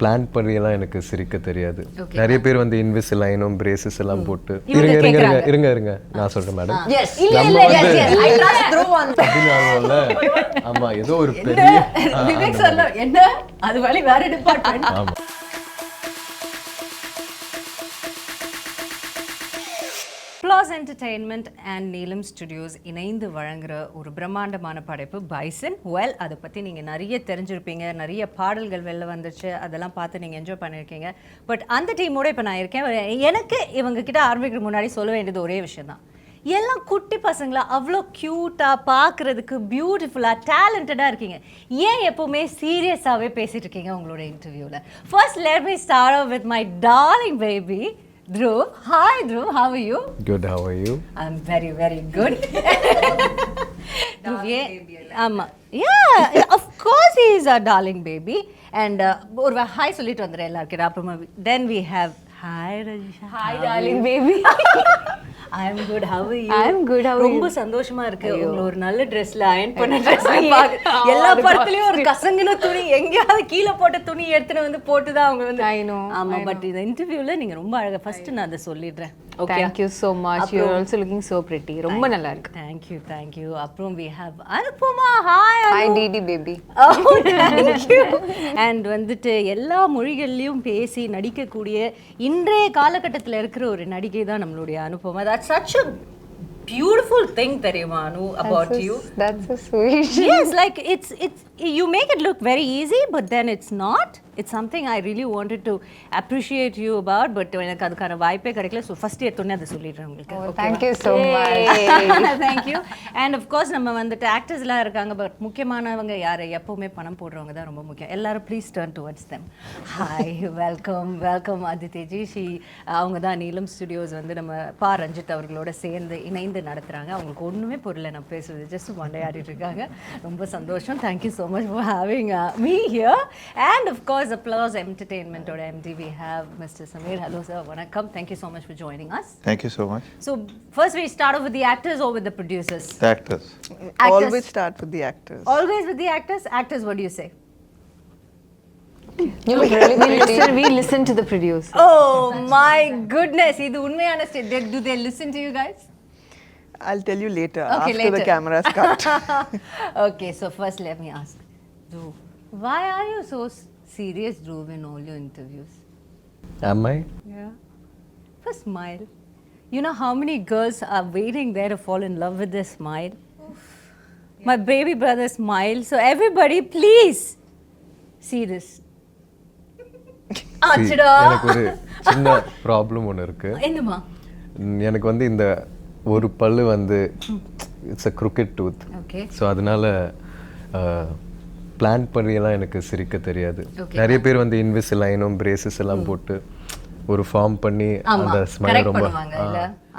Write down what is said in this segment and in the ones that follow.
Plan பண்ணியெல்லாம் எனக்கு சிரிக்க தெரியாது. நிறைய பேர் வந்து இன்விசிலைனும் பிரேசஸ் எல்லாம் போட்டு இருங்க நான் சொல்றேன் மேடம். ஆமா ஏதோ ஒரு பெரிய என்ன அது வழி வேற டிபார்ட்மெண்ட். ஆமா Plus Entertainment and Neelam Studios இணைந்து வழங்குற ஒரு பிரம்மாண்டமான படைப்பு பைசன். வெல் அதை பற்றி நீங்கள் நிறைய தெரிஞ்சிருப்பீங்க, நிறைய பாடல்கள் வெளில வந்துச்சு, அதெல்லாம் பார்த்து நீங்கள் என்ஜாய் பண்ணியிருக்கீங்க. பட் அந்த டீமோட இப்போ நான் இருக்கேன். எனக்கு இவங்க கிட்ட ஆரம்பிக்கிற முன்னாடி சொல்ல வேண்டியது ஒரே விஷயம் தான். எல்லாம் குட்டி பசங்களா அவ்வளோ க்யூட்டாக பார்க்குறதுக்கு பியூட்டிஃபுல்லாக டேலண்டடாக இருக்கீங்க. ஏன் எப்போவுமே சீரியஸாகவே பேசிகிட்டு இருக்கீங்க உங்களோட இன்டர்வியூவில்? First let me start off with my darling baby Dhruv. Hi Dhruv, how are you? Good, how are you? I'm very very good. Dhruv, ஆமா, yeah, of course he is our darling baby. And ஒரு hi சொல்லிட்டு வந்துடுறேன் எல்லாருக்கிட்ட. அப்புறமா then we have hi Rajisha. Hi darling baby. I'm good, how are you? I'm good, how are you? ரொம்ப சந்தோஷமா இருக்கு உங்களை ஒரு நல்ல ட்ரெஸ்ல அயன் பண்ண ட்ரெஸ்ல பாக்க. எல்லா படத்துலயும் ஒரு கசங்கின துணி எங்கயாவது கீழே போட்ட துணி எடுத்துட்டு வந்து போட்டு தான் அவங்க வந்து. I know. ஆமா, பட் இந்த இன்டர்வியூல நீங்க ரொம்ப அழகா. ஃபர்ஸ்ட் நான் அதை சொல்லிடுறேன். Okay, thank you so much. You're also looking so pretty. ரொம்ப நல்லா இருக்கு. Thank you. அப்புறம் we have Anupama. Hi Anu. Hi Didi baby. Oh, thank you. And வந்துட்டு எல்லா மொழிகளிலும் பேசி நடிக்கக்கூடிய இன்றைய காலகட்டத்தில் இருக்கிற ஒரு நடிகை தான் நம்மளுடைய Anupama. That's such a beautiful thing தெரியுமா அனு about you. That's so sweet. Yes, like it's you make it look very easy, but then it's not. It's something I really wanted to appreciate you about, but எனக்கு அதுக்கான வாய்ப்பே கிடைக்கல. So first எடுத்தோன்னே அதை சொல்லிடுறேன் உங்களுக்கு. Thank you so much. Thank you. And of course நம்ம வந்துட்டு ஆக்டர்ஸ்லாம் இருக்காங்க, பட் முக்கியமானவங்க யார்? எப்பவுமே பணம் போடுறவங்க தான் ரொம்ப முக்கியம். எல்லாரும் please turn towards them. Hi, welcome அதிதிஜி. அவங்க தான் நீலம் ஸ்டுடியோஸ் வந்து நம்ம பா ரஞ்சித் அவர்களோட சேர்ந்து இணைந்து நடத்துகிறாங்க. அவங்களுக்கு ஒன்றுமே புரியல நான் பேசுறது, ஜஸ்ட் மண்டையாடிட்டு இருக்காங்க. ரொம்ப சந்தோஷம். Thank you so much for having me here. And of course Plus Entertainment or MD we have Mr. Samir. Hello sir, vanakkam. Thank you so much for joining us. Thank you so much. So first we start off with the actors or with the producers? The actors. Always start with the actors. Always with the actors? Actors, what do you say? You look really pretty. We listen to the producer. Oh my goodness, idu unmayana state. Do they listen to you guys? I'll tell you later, okay, after later. The cameras cut. Okay, so first let me ask Dhruv, why are you so serious, Dhruv, in all your interviews? Am I? Yeah. First smile. You know how many girls are waiting there to fall in love with this smile? Yeah. My baby brother smile. So everybody, please see this. எனக்கு ஒரு சின்ன problem ஒன்று இருக்கு. என்னமா? எனக்கு வந்து இந்த ஒரு பல்லு வந்து it's a crooked tooth. Okay. So அதனால பிளான் பண்ணியெல்லாம் எனக்கு சிரிக்க தெரியாது. நிறைய பேர் வந்து இன்விசிலைனும் பிரேசஸ் எல்லாம் போட்டு ஒரு ஃபார்ம் பண்ணி அந்த ஸ்மைல் ரொம்ப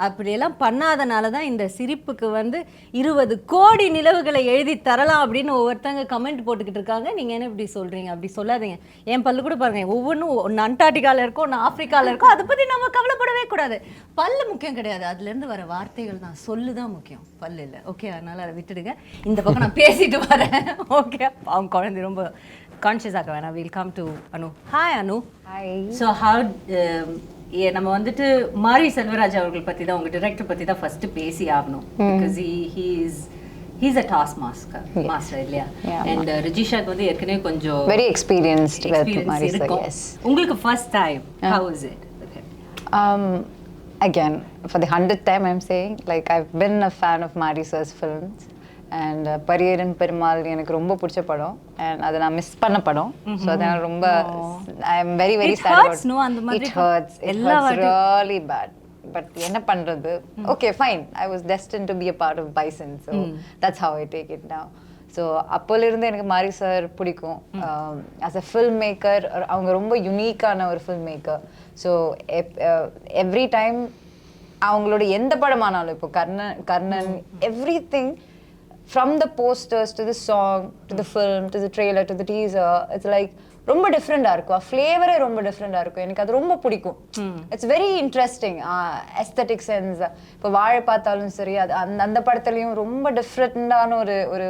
அப்படியெல்லாம் பண்ணாதனால தான் இந்த சிரிப்புக்கு வந்து 20 கோடி நிலவுகளை எழுதி தரலாம் அப்படின்னு ஒவ்வொருத்தங்க கமெண்ட் போட்டுக்கிட்டு இருக்காங்க. நீங்கள் என்ன இப்படி சொல்கிறீங்க? அப்படி சொல்லாதீங்க. என் பல்லு கூட பாருங்க, ஒவ்வொன்றும் ஒன்று அண்டார்டிகாவில் இருக்கும், ஒன்று ஆஃப்ரிக்காவில் இருக்கும். அதை பற்றி நம்ம கவலைப்படவே கூடாது. பல்லு முக்கியம் கிடையாது, அதுலேருந்து வர வார்த்தைகள் தான், சொல்லு தான் முக்கியம், பல்லு இல்லை. ஓகே, அதனால் அதை விட்டுடுங்க. இந்த பக்கம் நான் பேசிட்டு வரேன். ஓகே, அவங்க குழந்தை ரொம்ப கான்ஷியஸ் ஆக வேணாம். Will come to Anu. Hi Anu. Hi. So நம்ம வந்துட்டு மாரி செல்வராஜ் அவர்கள் பற்றி தான், உங்கள் டிரெக்டர் பற்றி தான் ஃபர்ஸ்ட் பேசி ஆகணும். Because he's a task master இல்லையா? And ரஜிஷாக்கு வந்து ஏற்கனவே கொஞ்சம் very experienced with Mari sir. Yes. உங்களுக்கு first time, how is it? Again, for the 100th time I'm saying, like I've been a fan of Mari sir's films. And பரியரன் Perumal எனக்கு ரொம்ப பிடிச்ச படம், and அதை நான் மிஸ் பண்ண படம். ஸோ அதனால ரொம்ப I am very very sad about it. Hurts really bad. But என்ன பண்றது? Okay fine, I was destined to be a part of Bison. So that's how I take it now. So அப்போலேருந்து எனக்கு மாரி sir பிடிக்கும். As a film maker அவங்க ரொம்ப யுனிக்கான ஒரு film maker. So every time அவங்களோட எந்த படமானாலும், இப்போ Karnan everything, from the posters to the song to the film to the trailer to the teaser, it's like ரொம்ப டிஃப்ரெண்டாக இருக்கும். ஃப்ளேவரே ரொம்ப டிஃப்ரெண்டாக இருக்கும். எனக்கு அது ரொம்ப பிடிக்கும். It's very interesting aesthetic sense. இப்போ வாழை பார்த்தாலும் சரி, அது அந்த படத்துலையும் ரொம்ப டிஃப்ரெண்டான ஒரு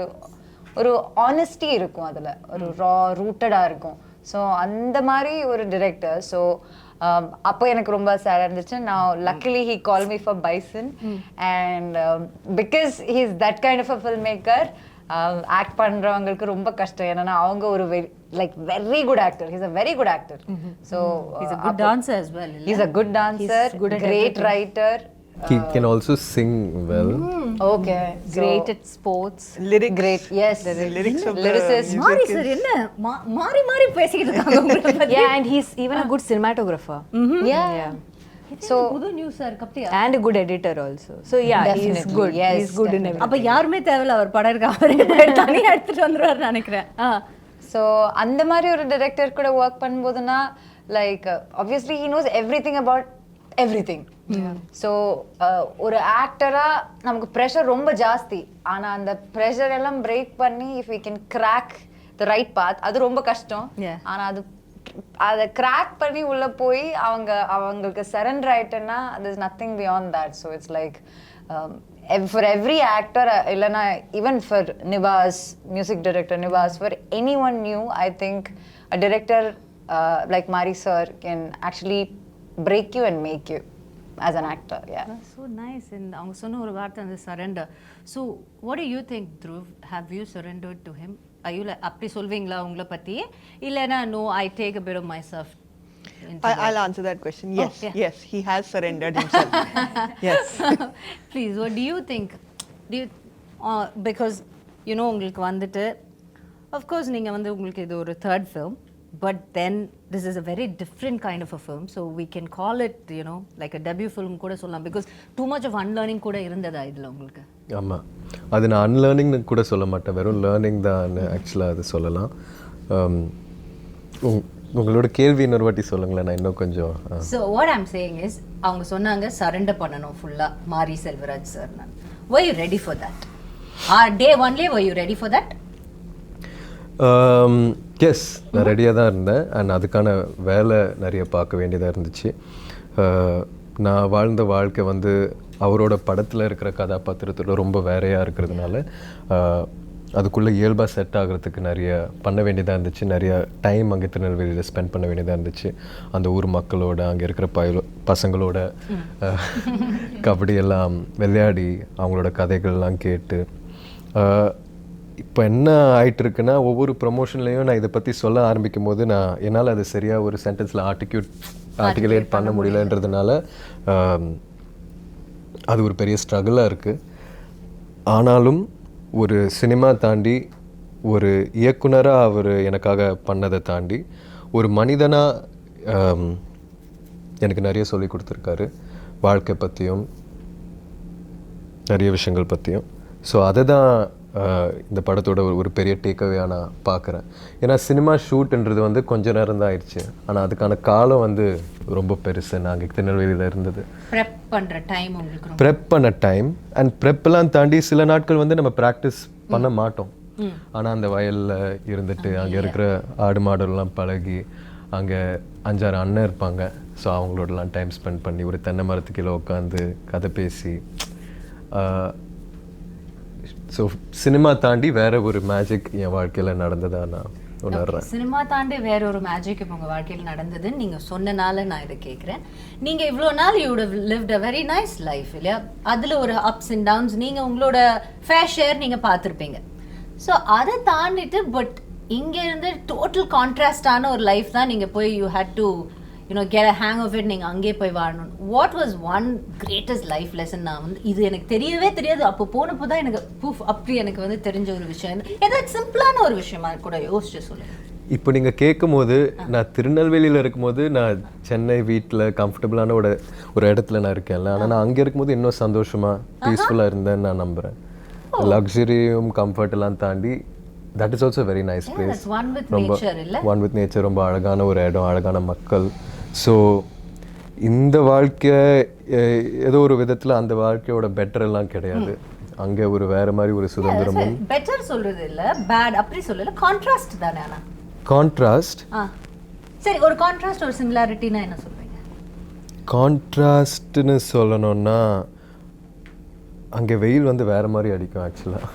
ஒரு ஆனஸ்டி இருக்கும். அதில் ஒரு ரா ரூட்டடாக இருக்கும். ஸோ அந்த மாதிரி ஒரு டிரெக்டர். ஸோ அப்போ எனக்கு ரொம்ப சேடாக இருந்துச்சு. நான் luckily he call me for Bison and because he is that kind of a film maker. Act பண்ணுறவங்களுக்கு ரொம்ப கஷ்டம். ஏன்னா அவங்க ஒரு very good actor. He's a very good actor. So he's a good dancer as well. He's a good dancer, great writer. He can also sing well. Okay. Great at sports. Lyrics. Great. Yes. The lyrics of lyricist. the மாரி music sir is... என்ன மாறி பேசிக்கிட்டு இருக்காங்க உங்களை பத்தி. Yeah, and he's even a good cinematographer. Yeah. So புது news sir கப்டியா. And a good editor also. So yeah, he's Definitely. good. Yes, He's good in everything. அப்ப யாருமே தேவையில்ல, அவர் படம் இருக்க அவரே தனியா எடுத்துட்டு வந்துருவாரு நினைக்கிறேன். So அந்த மாதிரி ஒரு டைரக்டர் கூட ஒர்க் பண்ணும்போதுனா obviously he knows everything about everything. ஸோ ஒரு ஆக்டரா நமக்கு ப்ரெஷர் ரொம்ப ஜாஸ்தி. ஆனா அந்த ப்ரெஷர் எல்லாம் பிரேக் பண்ணி if we can crack the right path, அது ரொம்ப கஷ்டம். ஆனா அதை கிராக் பண்ணி உள்ள போய் அவங்களுக்கு surrender ஆயிட்டேன்னா there's nothing beyond that. So it's like for every actor, இல்லைன்னா even for Nivas, music director Nivas, for anyone new, I think a director like Mari sir can actually break you and make you as an actor. Yeah, That's so nice. And அவங்க சொன்ன ஒரு வார்த்தை அந்த surrender. So what do you think, Dhruv? Have you surrendered to him? Are you அப்படி சொல்வீங்களா உங்களை பத்தி? இல்லைன்னா no, I take a bit of myself. I'll answer that question. Yes, yeah. yes, he has surrendered himself. Yes. Please, what do you think? Do you because you know உங்களுக்கு வந்துட்டு of course நீங்க வந்து உங்களுக்கு இது ஒரு third film, but then this is a very different kind of a film, so we can call it, you know, like a debut film கூட சொல்லலாம், because too much of unlearning கூட இருந்ததா இதுல உங்களுக்கு? ஆமா, அது நான் அன்லேர்னிங்னு கூட சொல்ல மாட்டேன், வெறும் லேர்னிங் தான் ஆக்சுவலாக அது சொல்லலாம். உங்களோட கேள்வி இன்னொரு வாட்டி சொல்லுங்களேன், நான் இன்னும் கொஞ்சம். So what I'm saying is அவங்க சொன்னாங்க சரண்டர் பண்ணணும் ஃபுல்லா மாரி Selvaraj sir. Were you ready for that? Day only were you ready for that? Yes, நான் ரெடியாக தான் இருந்தேன். அண்ட் அதுக்கான வேலை நிறைய பார்க்க வேண்டியதாக இருந்துச்சு. நான் வாழ்ந்த வாழ்க்கை வந்து அவரோட படத்தில் இருக்கிற கதாபாத்திரத்தோட ரொம்ப வேறையாக இருக்கிறதுனால அதுக்குள்ளே இயல்பாக செட் ஆகிறதுக்கு நிறைய பண்ண வேண்டியதாக இருந்துச்சு. நிறைய டைம் அங்கே திருநெல்வேலியில் ஸ்பெண்ட் பண்ண வேண்டியதாக இருந்துச்சு. அந்த ஊர் மக்களோட, அங்கே இருக்கிற பசங்களோட கபடியெல்லாம் விளையாடி அவங்களோட கதைகள்லாம் கேட்டு. இப்போ என்ன ஆகிட்டு இருக்குன்னா, ஒவ்வொரு ப்ரொமோஷன்லேயும் நான் இதை பற்றி சொல்ல ஆரம்பிக்கும் போது என்னால் அது சரியாக ஒரு சென்டென்ஸில் ஆர்டிகுலேட் பண்ண முடியலன்றதுனால அது ஒரு பெரிய ஸ்ட்ரகிளாக இருக்குது. ஆனாலும் ஒரு சினிமா தாண்டி, ஒரு இயக்குனராக அவர் எனக்காக பண்ணதை தாண்டி, ஒரு மனிதனாக எனக்கு நிறைய சொல்லி கொடுத்துருக்காரு, வாழ்க்கை பற்றியும் நிறைய விஷயங்கள் பற்றியும். ஸோ அதை தான் இந்த படத்தோட ஒரு பெரிய டேக்அவேயாக நான் பார்க்குறேன். ஏன்னா சினிமா ஷூட்ன்றது வந்து கொஞ்ச நேரம் தான் ஆயிடுச்சு, ஆனால் அதுக்கான காலம் வந்து ரொம்ப பெருசு. நாங்கள் திருநெல்வேலியில் இருந்தது ப்ரெப் பண்ணுற டைம், உங்களுக்கு ப்ரெப் பண்ண டைம். அண்ட் ப்ரெப்பெல்லாம் தாண்டி சில நாட்கள் வந்து நம்ம ப்ராக்டிஸ் பண்ண மாட்டோம். ஆனால் அந்த வயலில் இருந்துட்டு அங்கே இருக்கிற ஆடு மாடெல்லாம் பழகி, அங்கே 5-6 அண்ணன் இருப்பாங்க. ஸோ அவங்களோடலாம் டைம் ஸ்பெண்ட் பண்ணி ஒரு தென்னை மரத்துக்கீழே உட்காந்து கதை பேசி. ஸோ சினிமா தாண்டி வேற ஒரு மேஜிக் என் வாழ்க்கையில் நடந்ததாக நான் உணர்றேன். சினிமா தாண்டி வேற ஒரு மேஜிக் இப்போ உங்கள் வாழ்க்கையில் நடந்ததுன்னு நீங்கள் சொன்னனால நான் இதை கேட்குறேன். நீங்கள் இவ்வளோ நாள் you would have lived a very nice life இல்லையா? அதில் ஒரு அப்ஸ் அண்ட் டவுன்ஸ் நீங்கள் உங்களோட ஃபேர் ஷேர் நீங்கள் பார்த்துருப்பீங்க. ஸோ அதை தாண்டிட்டு பட் இங்கே இருந்து டோட்டல் கான்ட்ராஸ்டான ஒரு லைஃப் தான் நீங்கள் போய் you had to get a hang of it. நீங்கள் அங்கே போய் வாழணும். What was one greatest life lesson? நான் வந்து இது எனக்கு தெரியவே தெரியாது, அப்போ போனப்போ தான் எனக்கு அப்படி எனக்கு வந்து தெரிஞ்ச ஒரு விஷயம். ஏதாவது சிம்பிளான ஒரு விஷயமா கூட யோசிச்சு சொல்லுங்கள். இப்போ நீங்கள் கேட்கும் போது, நான் திருநெல்வேலியில் இருக்கும்போது நான் சென்னை வீட்டில் கம்ஃபர்டபுளான ஒரு இடத்துல நான் இருக்கேன்ல, ஆனால் நான் அங்கே இருக்கும்போது இன்னும் சந்தோஷமாக பீஸ்ஃபுல்லாக இருந்தேன்னு நான் நம்புகிறேன். லக்ஸரியும் கம்ஃபர்ட்டெல்லாம் தாண்டி that is also very nice place. ரொம்ப ஒன் வித் நேச்சர், ரொம்ப அழகான ஒரு இடம், அழகான மக்கள். ஸோ இந்த வாழ்க்கை ஏதோ ஒரு விதத்தில் அந்த வாழ்க்கையோட பெட்டர் எல்லாம் கிடையாது. அங்கே ஒரு வேற மாதிரி ஒரு சுதந்திரமும். பெட்டர் சொல்றது இல்லை, பேட் அப்படி சொல்லல, கான்ட்ராஸ்ட் தானே. ஆனால் கான்ட்ராஸ்ட், சரி, ஒரு கான்ட்ராஸ்ட் ஒரு சிமிலாரிட்டினா என்ன சொல்றீங்க? கான்ட்ராஸ்ட்னு சொல்லணும்னா அங்கே வெயில் வந்து வேற மாதிரி அடிக்கும் ஆக்சுவலாக.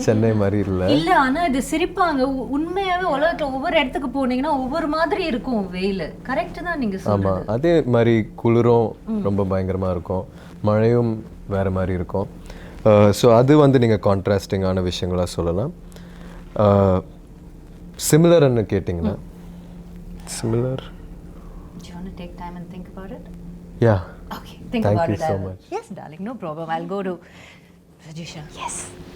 சென்னை மாதிரி இல்லை. இல்ல ஆனா இது சிரிப்பாங்க. உண்மையாவே உலகத்துல ஒவ்வொரு இடத்துக்கு போனீங்கன்னா ஒவ்வொரு மாதிரி இருக்கும் வெயில். கரெக்ட் தான் நீங்க சொல்றது. ஆமாம், அதே மாதிரி குளிரும் ரொம்ப பயங்கரமாக இருக்கும், மழையும் வேறு மாதிரி இருக்கும். ஸோ அது வந்து நீங்கள் கான்ட்ராஸ்டிங்கான விஷயங்களாக சொல்லலாம். சிமிலர்னு கேட்டிங்கன்னா similar. Do you want to take time and think about it? Yeah. Okay, think Thank about you it. so much. Yes, darling, no problem. I'll go to Rajisha. Yes.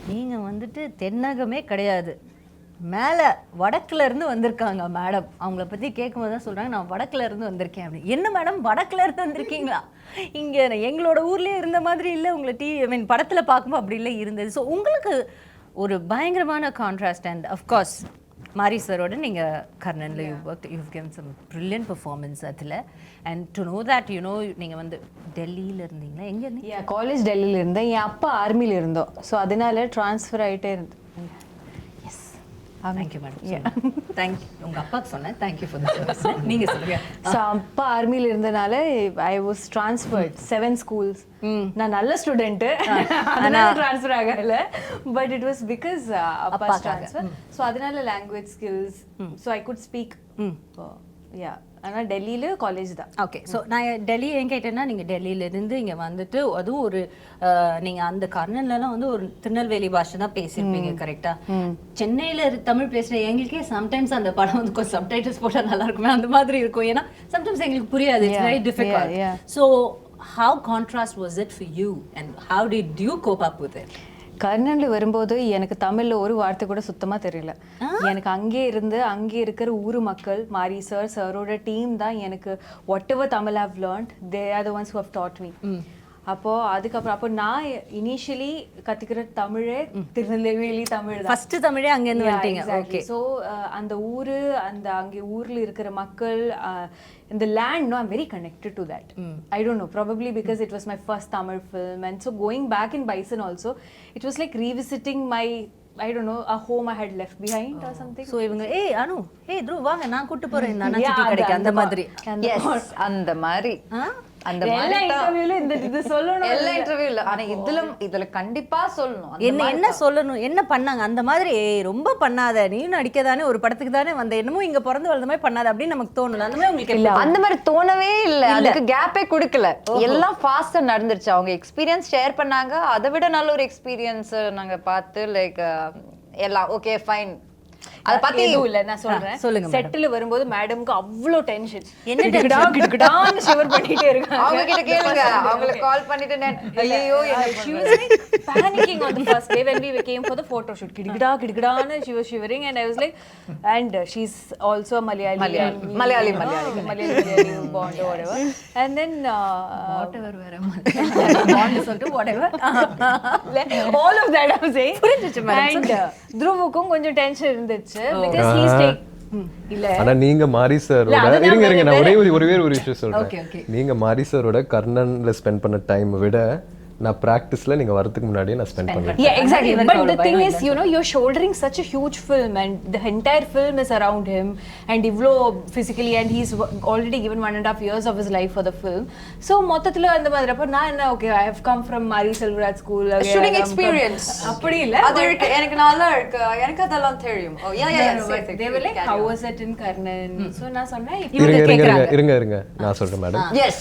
நீங்க வந்துட்டு தென்னகமே கிடையாது, மேலே வடக்குல இருந்து வந்திருக்காங்க மேடம். அவங்கள பற்றி கேட்கும்போது தான் சொல்கிறாங்க, நான் வடக்குல இருந்து வந்திருக்கேன் அப்படின்னு. என்ன மேடம் வடக்குல இருந்து வந்திருக்கீங்களா? இங்கே எங்களோட ஊர்லேயே இருந்த மாதிரி இல்லை, உங்களை படத்தில் பார்க்கும்போது அப்படி இல்லை இருந்தது. ஸோ உங்களுக்கு ஒரு பயங்கரமான கான்ட்ராஸ்ட். அண்ட் அஃப்கோர்ஸ் மாரி சரோட நீங்கள் கர்ணனில் you've given some brilliant performance அதில். அண்ட் டு நோ தட் நீங்கள் வந்து டெல்லியில் இருந்தீங்களா? எங்கே இருந்தீங்க? காலேஜ் டெல்லியில் இருந்தேன், என் அப்பா ஆர்மியில் இருந்தோம். ஸோ அதனால ட்ரான்ஸ்ஃபர் ஆகிட்டே இருந்தேன். Yes, thank you madam. தேங்க்யூ. உங்கள் அப்பாவுக்கு சொன்னேன் தேங்க்யூ ஃபார் தி சர்வீஸ். நீங்கள் சொல்லுங்கள். ஸோ அப்பா ஆர்மியில் இருந்தனால ஐ வாஸ் ட்ரான்ஸ்ஃபர்ட் 7 schools. நான் நல்ல ஸ்டூடெண்ட்டு, அதனால ட்ரான்ஸ்ஃபர் ஆகல. பட் இட் வாஸ் பிகாஸ் அப்பா ட்ரான்ஸ்ஃபர். ஸோ அதனால language skills, so I could speak. Yeah, ஆனால் டெல்லியில் காலேஜ் தான். ஓகே. ஸோ நான் டெல்லி ஏன் கேட்டேன்னா, நீங்கள் டெல்லியிலேருந்து இங்கே வந்துட்டு அதுவும் ஒரு நீங்கள் அந்த கர்ணன்லலாம் வந்து ஒரு திருநெல்வேலி பாஷை தான் பேசியிருப்பீங்க கரெக்டாக? சென்னையில் தமிழ் பேசுகிற எங்களுக்கே சம்டைம்ஸ் அந்த படம் வந்து கொஞ்சம் சப்டைட்டில்ஸ் போட்டால் நல்லா இருக்குமே அந்த மாதிரி இருக்கும். ஏன்னா சம்டைம்ஸ் எங்களுக்கு புரியாது, it's very difficult. So how contrast was it for you and how did you cope up with it? கர்ணனில் வரும்போது எனக்கு தமிழில் ஒரு வார்த்தை கூட சுத்தமாக தெரியல. எனக்கு அங்கே இருக்கிற ஊர் மக்கள், மாரி சார் சரோட டீம் தான் எனக்கு whatever Tamil have learned, they are the ones who have taught me. அதுக்கப்புறம் நான் இனிஷியலி கற்றுக்கிற தமிழே திருநெல்வேலி தமிழ் தான். ஃபர்ஸ்ட் தமிழே அங்கேருந்து வந்துட்டீங்க. ஓகே. ஸோ அந்த ஊர், அங்கே ஊரில் இருக்கிற மக்கள், இந்த land, no, I'm very connected to that. I don't know, probably because it was my first Tamil film, and so going back in Bison also, it was like revisiting my, I don't know, a home I had left behind or something. So இவங்க அனு Dhruv வாங்க நான் கூட்டி போறேன் இந்த அண்ணாச்சி கடைக்கு அந்த மாதிரி. எஸ், அந்த மாதிரி அந்த எல்லா இன்டர்வியூல இது சொல்லணும், எல்லா இன்டர்வியூல. ஆனா இதுல கண்டிப்பா சொல்லணும். என்ன சொல்லணும், என்ன பண்ணாங்க அந்த மாதிரி. ரொம்ப பண்ணாத, நீயும் நடிக்கதானே, ஒரு படத்துக்கு தானே வந்த, என்னமோ இங்க பிறந்து வளர்ந்த மாதிரி பண்ணாத அப்படின்னு நமக்கு தோணல. அந்த மாதிரி உங்களுக்கு இல்ல, அந்த மாதிரி தோணவே இல்ல. அதுக்கு கேப்பே கொடுக்கல, எல்லாம் ஃபாஸ்டா நடந்துருச்சு. அவங்க எக்ஸ்பீரியன்ஸ் ஷேர் பண்ணாங்க, அதை விட நல்ல ஒரு எக்ஸ்பீரியன்ஸ் நாங்க பார்த்து லைக் எல்லாம் ஓகே ஃபைன். அத பத்தி எதுவும் இல்ல, நான் சொல்றேன். சொல்லுங்க. செட்டில் வரும்போது மேடம்க்கு அவ்வளோ டென்ஷன், என்ன கிடகிடான்னு ஷிவர் பண்ணிட்டே இருக்காங்க. அவங்க கிட்ட கேளுங்க, அவங்களுக்கு கால் பண்ணிட்டு ஐயோ she was like panicking on the first day when we came for the photo shoot. கிடகிடான்னு she was shivering and I was like, and she's also a Malayali bond or whatever, and then whatever bond சொல்லிட்டு whatever all of that I'm saying. And Dhruvukkum கொஞ்சம் tension இருந்துச்சு because he's take இல்ல. ஆனா நீங்க மாரி சாரோட இருங்க நான் ஒரே ஒரு விஷயம் சொல்றேன். நீங்க மாரி சாரோட கர்ணன்ல ஸ்பெண்ட் பண்ண டைம் விட நான் பிராக்டிஸ்ல நீங்க வரதுக்கு முன்னாடியே நான் ஸ்பெண்ட் பண்ணேன். Yeah, exactly. But the thing is, you're shouldering such a huge film and the entire film is around him and Ivlo physically, and he's already given 1.5 years of his life for the film. So மொத்தத்துல அந்த மாதிரி அப்ப நான் என்ன, okay, I have come from Mari Selvaraj school, shooting experience. அப்படி இல்ல, அது எனக்கு நல்லா இருக்கு, எனக்கு அதெல்லாம் தெரியும். Oh yeah, they were like, how was it in Karnan? So நான் சொன்னேன், இருங்க நான் சொல்றேன் madam. Yes,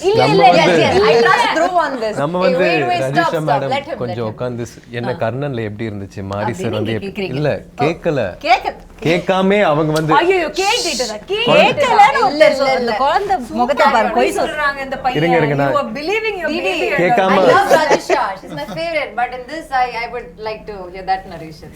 I trust Dhruv on this. நம்ம வந்து ரஜிஷா மேடம் கொஞ்சம் உட்கார்ந்து என்ன கர்ணன்ல எப்படி இருந்துச்சு, மாரி சார் வந்து இல்ல கேட்காம அவங்க வந்து ஐயோ கேட்டேடா அந்த குழந்தை முகத்தை பாரு, போய் சொல்றாங்க இந்த பையன். இருங்க you are believing your baby. கேட்காம I love Rajisha, she's my favorite, but in this I would like to hear that narration.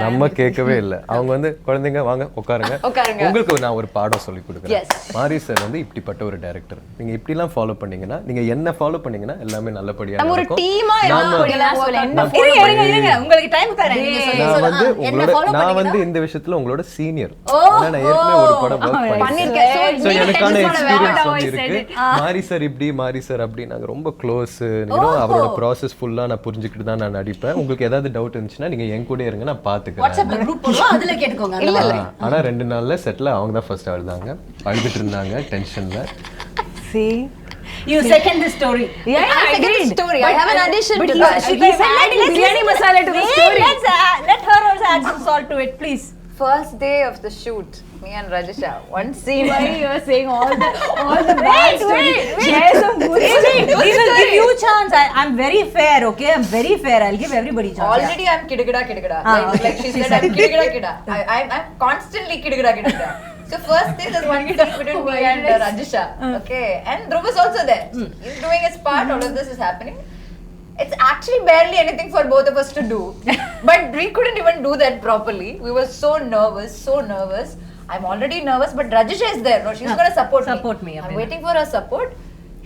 நம்ம கேட்கவே இல்ல. அவங்க வந்து குழந்தைங்க வாங்க உட்காருங்க, உங்களுக்கு நான் ஒரு பாடம் சொல்லி கொடுக்குறேன். மாரி சார் வந்து இப்படிப்பட்ட ஒரு டைரக்டர், நீங்க இப்படி எல்லாம் ஃபாலோ பண்ணீங்கன்னா, நீங்க என்ன ஃபாலோ பண்ணீங்கன்னா எல்லாமே நல்லபடியா நம்ம ஒரு நடக்கும். டீமா உங்களுக்கு டைம் தரேன், நீங்க சொல்லுங்க. நான் வந்து இந்த விஷயத்துல உங்களோட சீனியர், நான் ஏற்கனவே ஒரு படம் வர்க் பண்ணிருக்கேன். சோ எனக்கான எக்ஸ்பீரியன்ஸ் வந்து இருக்கு. மாரி சார் இப்படி, மாரி சார் அப்படி, நாங்க ரொம்ப க்ளோஸ். அவரோட ப்ராசஸ் ஃபுல்லா நான் புரிஞ்சுக்கிட்டு தான் நான் நடிப்பேன். உங்களுக்கு ஏதாவது டவுட் இருந்துச்சுன்னா நீங்க என் கூட இருங்க, நான் பாத்துக்கிறேன். வாட்ஸ்அப்ல குரூப் போடுவோம், அதுல கேட்டுக்கோங்க. ஆனா 2 நாள்ல செட்ல அவங்க தான் ஃபர்ஸ்ட் அழுதாங்க, அழுதுட்டு இருந்தாங்க டென்ஷன்ல. See, You second the story. Yeah, I second the agreed. story. I have an addition but to he's- that. he's adding biryani masala to the story. Let her also add some salt to it, please. First day of the shoot, me and Rajisha, one scene. Why you are saying all the bad stories? Share some good stories. We will give you a chance. I'm very fair, okay? I'm very fair. I'll give everybody a chance. Already I'm kidagada. Like she said, I'm kidagada. I'm constantly kidagada. So first day there's one scene between me and Rajisha. Okay, and Dhruv is also there. He's doing his part. All of this is happening. It's actually barely anything for both of us to do. But we couldn't even do that properly. We were so nervous. I'm already nervous, but Rajisha is there. No, she's going to support me. I'm waiting for her support.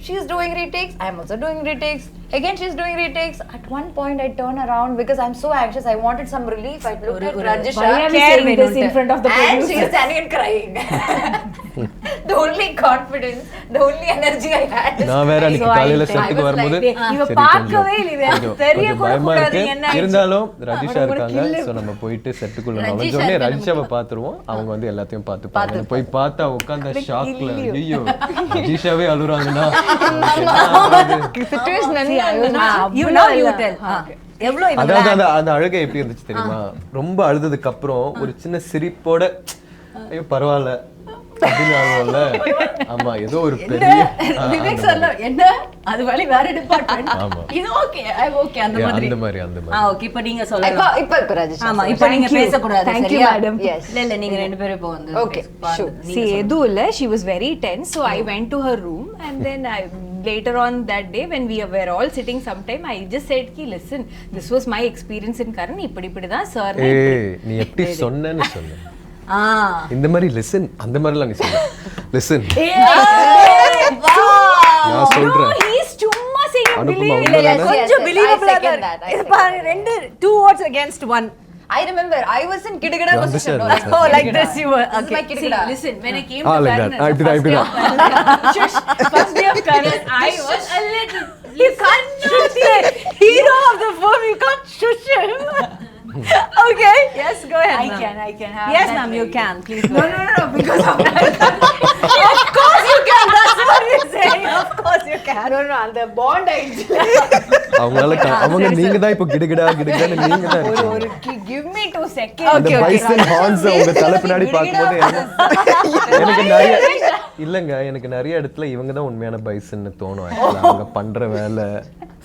She's doing retakes. I'm also doing retakes. Again, she's doing retakes. At one point, I turn around because I'm so anxious. I wanted some relief. I looked at Rajisha. Why are we saying this in front of the And producer? she's standing and crying. The only confidence, the only energy I had. is நான் வேற அன்னைக்கு crying. காலையில I செட்டுக்கு was வரும்போது like, இவ சரி, பார்க்கவே இல்லை, இவ கொஞ்சம் தெரிய கூட பயமா கூடாது, இருக்கு. என்ன ஆயிடுச்சு? இருந்தாலும் ரஜிஷா அவனை இருக்காங்க, kill சோ நம்ம போயிட்டு செட்டுக்குள்ள ரஜிஷா நுழைஞ்சோடனே இருக்காங்க, ரஜிஷாவை பாத்துருவோம். அவங்க வந்து எல்லாத்தையும் பார்த்துப்பாங்க. போய் பார்த்தா உட்கார்ந்த ஷாக்ல ஐயோ ரஜிஷாவே அழுறாங்கன்னா situation You know, you tell. எவ்வளோ அதாவது அந்த அழுகை எப்படி இருந்துச்சு தெரியுமா? ரொம்ப அழுததுக்கு அப்புறம் ஒரு சின்ன சிரிப்போட ஐயோ பரவாயில்ல அப்படின்னு அழுவோம்ல. ஆமா ஏதோ ஒரு பெரிய விவேக் சொல்ல என்ன அது வழி வேற டிபார்ட்மெண்ட். ஆமா. இது ஓகே ஐ ஓகே அந்த மாதிரி. அந்த மாதிரி ஓகே இப்போ நீங்க சொல்லுங்க. இப்ப Rajisha. ஆமா இப்போ நீங்க பேச கூடாது. Thank you, சரியா? madam. Yes. இல்ல நீங்க ரெண்டு பேரும் இப்போ வந்து Okay, sure. See, Edu, she was very tense, so I went to her room, and then later on that day when we were all sitting sometime, I just said, "Ki, listen, this was my experience in Karan. இப்படி தான் sir." ஏய் நீ எப்படி சொன்னேன்னு சொல்லு. இந்த மாதிரி listen அந்த மாதிரிலாம் நீ சொல்லு. லிசன் நான் சொல்றேன். He's சும்மா saying அனுப்புமா believe. உண்மைதானே? கொஞ்சம் I believable second that. I இது second பாருங்க ரெண்டு 2 words against 1. I remember I was in kidagada You position. understand, No, understand. Oh, like this you were. This is my Okay. kidagada. Listen, when I came Ah, to like Karan, that. I did that. first day of Karan, I was a little. You can't shush the hero of the film. You can't shush him. Okay. Yes, go ahead. I ma'am. can have. Yes, that ma'am, you very- can. Please go ahead. No, because of that. Of course you can. That's what you're saying. Of course you can. No, the bond ஆயிடுச்சு. அவங்களால அவங்க நீங்க தான் இப்போ கிடுகிடான்னு நீங்க தான் இருக்கீங்க. Give me 2 seconds. அந்த பைசன் ஹார்ன்ஸ் உங்க தலை பின்னாடி பார்க்கும்போது எனக்கு எனக்கு நிறைய இடத்துல இவங்க தான் உண்மையான பைசன்னு தோணும். actually. அவங்க பண்ற வேலை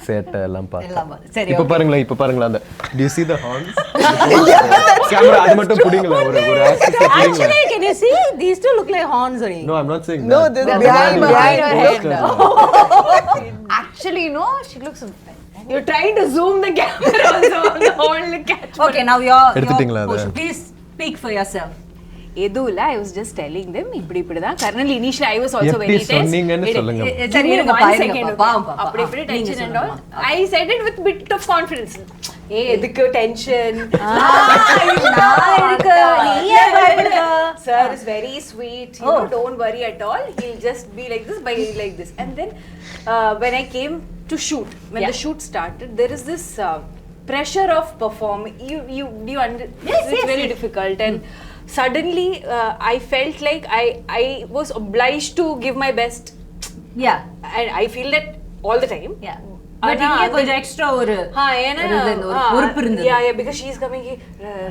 சேட்டை எல்லாம் பார்த்தா சரி, இப்ப பாருங்களேன் அந்த do you see the horns? Camera அது மட்டும் புடிங்களா ஒரு aspect புடிங்களா? Actually, can you see? These two look like horns only. No, I'm not saying No, that. this is I'm behind not her saying head. that. Actually, no, she looks. You're trying to zoom the camera also on the whole catch. Okay, now your எடுத்துட்டீங்களா அதை? please speak for yourself. எதுல I was just telling them இப்படி தான் kernel initially I was also எப்படி very tense. சொன்னீங்கன்னு சொல்லுங்க. சரி, இருங்க, இருங்க, பாப்பா. அப்படி நீங்க tension and all. சொல்லுங்க. I said it with bit of confidence. எதுக்கு tension? நான் இருக்கு. நீ ஏன் பயப்படுற? Sir is very sweet. You know, don't worry at all. He'll just be like this, like this. And then when I came to shoot, when the shoot started, there is this pressure of performing. It's very difficult, and suddenly I felt like I was obliged to give my best. Yeah. And I feel that all the time. Yeah. But இங்க கொஞ்சம் extra ஒரு பொறுப்பு இருந்தது. Yeah, because she is coming here,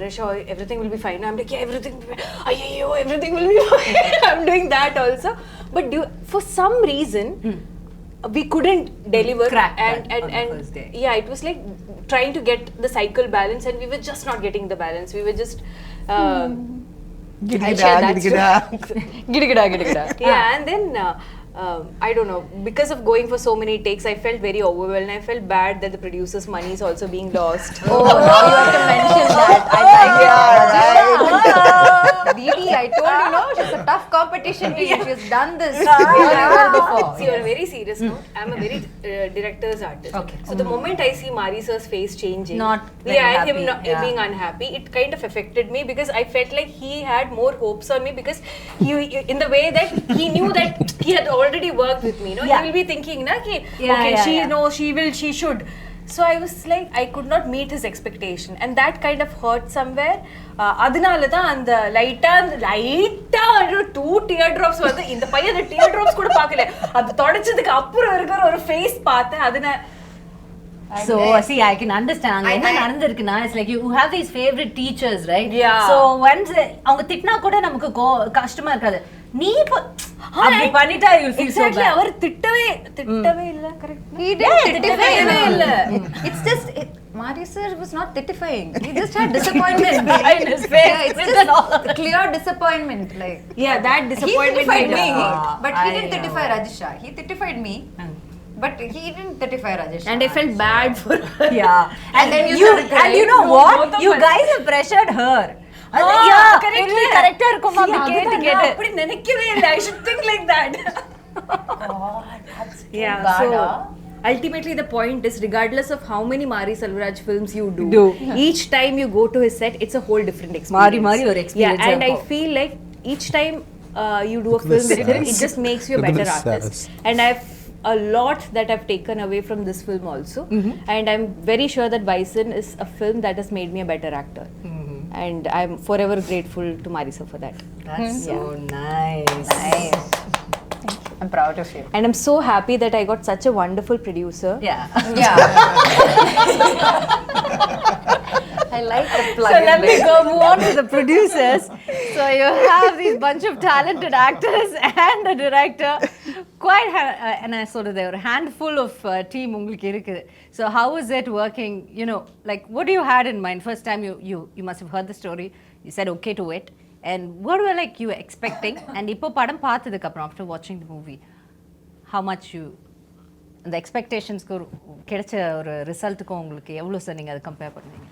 Rasha, everything will be fine. I'm like, yeah, everything will be fine. Ayyo, everything will be fine. I'm doing that also. But for some reason, we couldn't deliver. Crack and that on the first day. yeah, it was like trying to get the cycle balance, and we were just not getting the balance. We were just Gidagada. yeah, and then I don't know, because of going for so many takes, I felt very overwhelmed. I felt bad that the producer's money is also being lost. Oh, now you have to mention that. I like it. Didi, I told you, no, she's a tough competition to you. She's done this very well before. See, on a very serious note, I'm a very director's artist. Okay. So the moment I see Mari sir's face changing, Not very and happy, him being unhappy, it kind of affected me because I felt like he had more hopes on me because he, in the way that he knew that he had already worked with me. No, he will be thinking, na, ki, okay, she knows, she should. So I was like, I could not meet his expectation, and that kind of hurt somewhere. அதனால தான் அந்த லைட்டா 2 teardrops வந்து இந்த பையன் அந்த teardrops கூட பார்க்கல, அது தொடச்சதுக்கு அப்புறம் இருக்கிற ஒரு ஃபேஸ் பார்த்தேன். அதனால So see, I can understand. அங்க என்ன நடந்திருக்குன்னா, it's like you have these favorite teachers, right? Yeah. So once அவங்க திட்டினா கூட நமக்கு கஷ்டமா இருக்காது. நீ அப்படி பண்ணிட்டா you feel so bad. அவர் திட்டவே இல்ல. கரெக்ட். He didn't திட்டவே இல்ல. It's just Mari sir was not titifying. He just had disappointment in his face. Yeah, it's just clear disappointment. Like Yeah, that disappointment he titified me, made- but he didn't titify Rajisha. He titified me, but he didn't titify Rajisha. And I felt bad for her. Yeah. And then you started crying. And you know No, what? both of You us. guys have pressured her. கரெக்டா இருக்கும் அப்படி கேட்டு அப்படி நினைக்கவே இல்ல. I should think like that. Yeah, bad, so huh? ultimately the point is, regardless of how many Mari Selvaraj films you do, each time you go to his set, it's a whole different experience. மாறி ஒரு experience Yeah, and I இருக்கும். feel like each time you do a film with him, it just makes you a better artist. And I've a lot that I've taken away from this film also, and I'm very sure that Bison is a film that has made me a better actor, and I'm forever grateful to Marisa for that. That's so nice. Nice. I'm proud of you. And I'm so happy that I got such a wonderful producer. Yeah. Yeah. I like the plug. So let me go move on to the producers. So you have these bunch of talented actors and a director. And I sort of there were a handful of team உங்களுக்கு இருக்குது. So how is it working? You know, like what do you had in mind? First time you must have heard the story. You said okay to it. And what were like you expecting? And இப்போ படம் பார்த்ததுக்கு அப்புறம் after watching the movie, how much you the expectations-க்கு கிடைச்ச ஒரு ரிசல்ட்டுக்கும் உங்களுக்கு எவ்வளவு sir நீங்க அதை கம்பேர் பண்ணுவீங்க?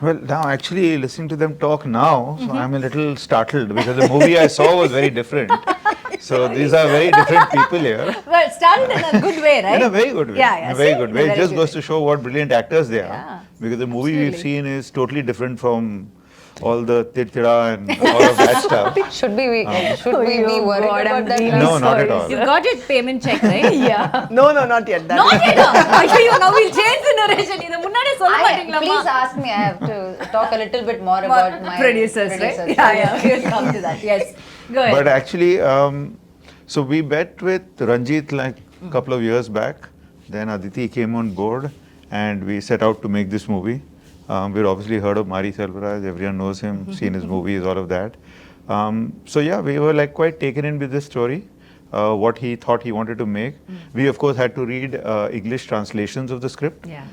Well, now actually listening to them talk now, so I'm a little startled because the movie I saw was very different. So these are very different people here. Well, it started in a good way, right? In a very good way. Yeah, yeah. In a very See? good way. In a It very just good goes to show what brilliant actors they are. Yeah, Because the movie we've seen is totally different from all the tirtira and all of that stuff. Should we be worried about that? No, not at all. You got your payment check, right? Yeah. No, not yet. That Not yet. Ayyo, now we'll change the narration. இத முன்னாடியே சொல்ல மாட்டீங்களா? Please ask me. I have to talk a little bit more about my producers, right? Yeah, we'll come to that. Yes. Go ahead. But actually, so we met with Ranjit like a couple of years back. Then Aditi came on board and we set out to make this movie. We'd obviously heard of Mari Selvaraj, everyone knows him, seen his movies, all of that. So yeah, we were like quite taken in with this story, what he thought he wanted to make. We of course had to read English translations of the script. Yeah.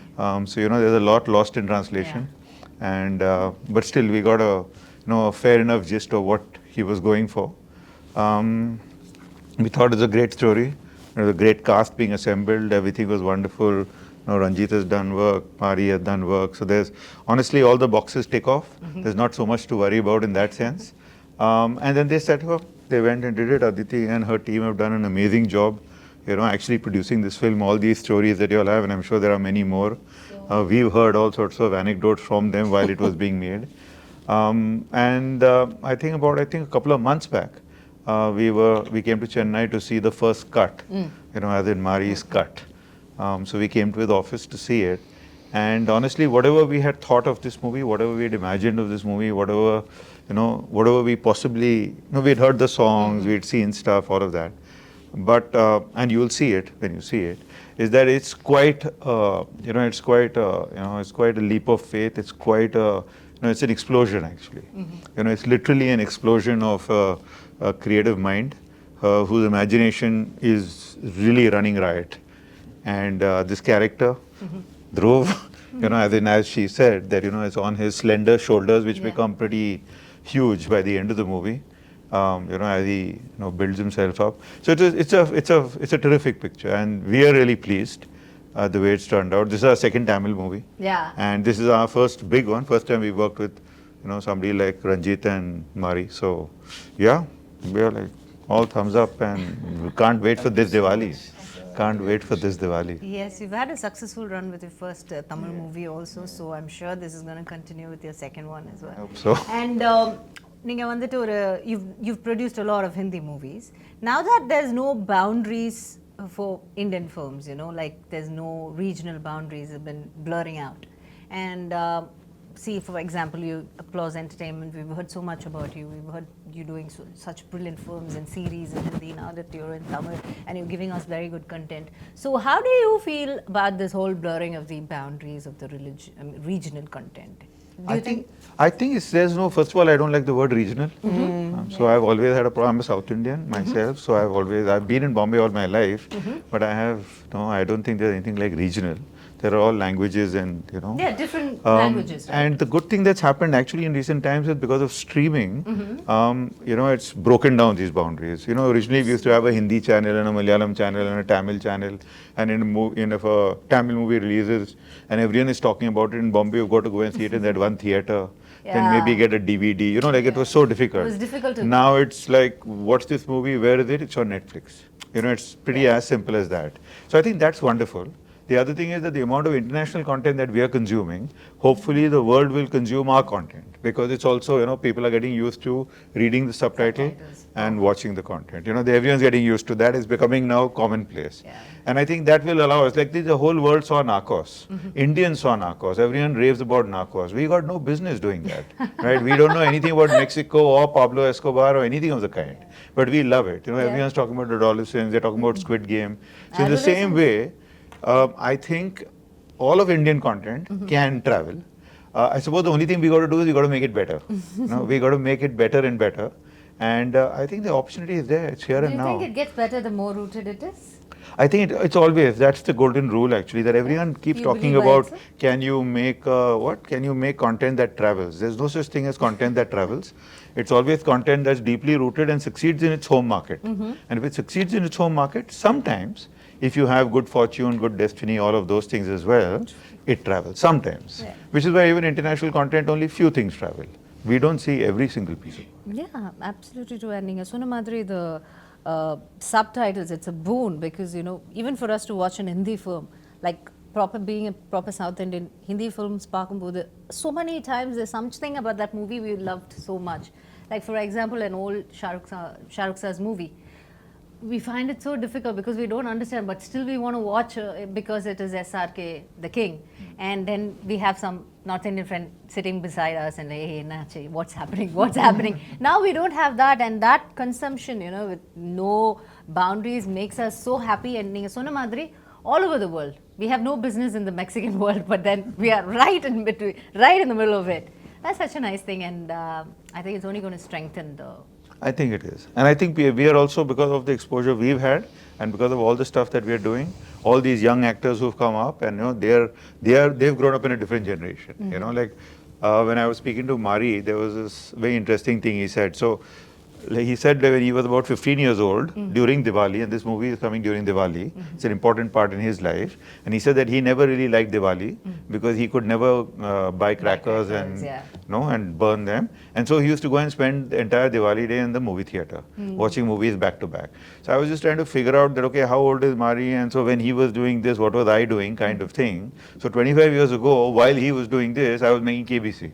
So you know, there's a lot lost in translation. And but still we got a fair enough gist of what he was going for. We thought it was a great story. There was a great cast being assembled. Everything was wonderful. Ranjit has done work. Mari has done work. So there's honestly all the boxes tick off. There's not so much to worry about in that sense. And then they set up. They went and did it. Aditi and her team have done an amazing job. Actually producing this film. All these stories that you all have, and I'm sure there are many more. We've heard all sorts of anecdotes from them while it was being made. I think a couple of months back, we came to Chennai to see the first cut, as in Mari's cut. So we came to his office to see it. And honestly, whatever we had thought of this movie, whatever we had imagined of this movie, whatever we possibly, we'd heard the songs, we'd seen stuff, all of that. But, and you'll see it when you see it, is that it's quite, it's quite a leap of faith. It's quite it's an explosion actually. It's literally an explosion of a creative mind whose imagination is really running riot. And this character, Dhruv, as she said, that it's on his slender shoulders, which become pretty huge by the end of the movie. As he builds himself up. So it's a terrific picture, and we are really pleased the way it's turned out. This is our second Tamil movie. Yeah. And this is our first big one. First time we worked with somebody like Ranjit and Mari. So yeah, we are like all thumbs up, and we can't wait for this Diwali. Can't wait for this Diwali. Yes, you've had a successful run with your first Tamil movie also, so I'm sure this is going to continue with your second one as well. I hope so. And நீங்க வந்துட்டு you've produced a lot of Hindi movies. Now that there's no boundaries for Indian films, you know, like there's no regional boundaries have been blurring out. And see, for example, you Applause Entertainment, we've heard so much about you. We've heard you doing such brilliant films and series in Hindi, now that you're in Tamil, and you're giving us very good content. So how do you feel about this whole blurring of the boundaries of the regional content? Do you think? I think there's no. First of all, I don't like the word regional. So I've always had a problem. I'm a South Indian myself, so I've been in Bombay all my life, but I don't think there's anything like regional. They're all languages and, you know. Yeah, different languages. Right? And the good thing that's happened actually in recent times is because of streaming, you know, it's broken down these boundaries. You know, originally we used to have a Hindi channel and a Malayalam channel and a Tamil channel. And if a Tamil movie releases and everyone is talking about it in Bombay, you've got to go and see it in that one theater. Then maybe get a DVD. You know, like it was so difficult. It was difficult to. Now it's like, what's this movie? Where is it? It's on Netflix. You know, it's pretty as simple as that. So I think that's wonderful. The other thing is that the amount of international content that we are consuming, hopefully the world will consume our content, because it's also, you know, people are getting used to reading the subtitle and watching the content. You know, everyone's getting used to that. It's becoming now commonplace. Yeah. And I think that will allow us, like the whole world saw Narcos. Indians saw Narcos. Everyone raves about Narcos. We got no business doing that, right? We don't know anything about Mexico or Pablo Escobar or anything of the kind. But we love it. You know, everyone's talking about adolescents. They're talking about Squid Game. So in the same way, I think all of Indian content can travel. I suppose the only thing we got to do is we got to make it better. You know, we got to make it better and better. And I think the opportunity is there. It's here and now. Do you think it gets better the more rooted it is? I think it's always, that's the golden rule actually, that everyone keeps talking about, can you make Can you make content that travels? There's no such thing as content that travels. It's always content that's deeply rooted and succeeds in its home market. And if it succeeds in its home market, sometimes, if you have good fortune, good destiny, all of those things as well, it travels sometimes. Yeah. Which is why even international content, only few things travel. We don't see every single piece of it. Yeah, absolutely true. And Sona Madri, the subtitles, it's a boon, because, you know, even for us to watch an Hindi film, like being a proper South Indian, Hindi films, so many times there's something about that movie we loved so much. Like, for example, an old Shah Rukh Sir's movie. We find it so difficult because we don't understand, but still we want to watch because it is SRK, the king. And then we have some North Indian friend sitting beside us and like, hey, Nachi, what's happening? What's happening? Now we don't have that, and that consumption, you know, with no boundaries makes us so happy. And Sona Madri, all over the world. We have no business in the Mexican world, but then we are right in between, right in the middle of it. That's such a nice thing, and I think it's only going to strengthen the... I think it is. And I think we are also, because of the exposure we've had and because of all the stuff that we are doing, all these young actors who've come up, and, you know, they've grown up in a different generation. You know, like when I was speaking to Mari, there was this very interesting thing he said. So like he said that when he was about 15 years old during Diwali, and this movie is coming during Diwali, it's an important part in his life, and he said that he never really liked Diwali because he could never buy crackers and and burn them, and so he used to go and spend the entire Diwali day in the movie theater watching movies back to back. So I was just trying to figure out that, okay, how old is Mari, and so when he was doing this, what was I doing, kind of thing. So 25 years ago, while he was doing this, I was making KBC.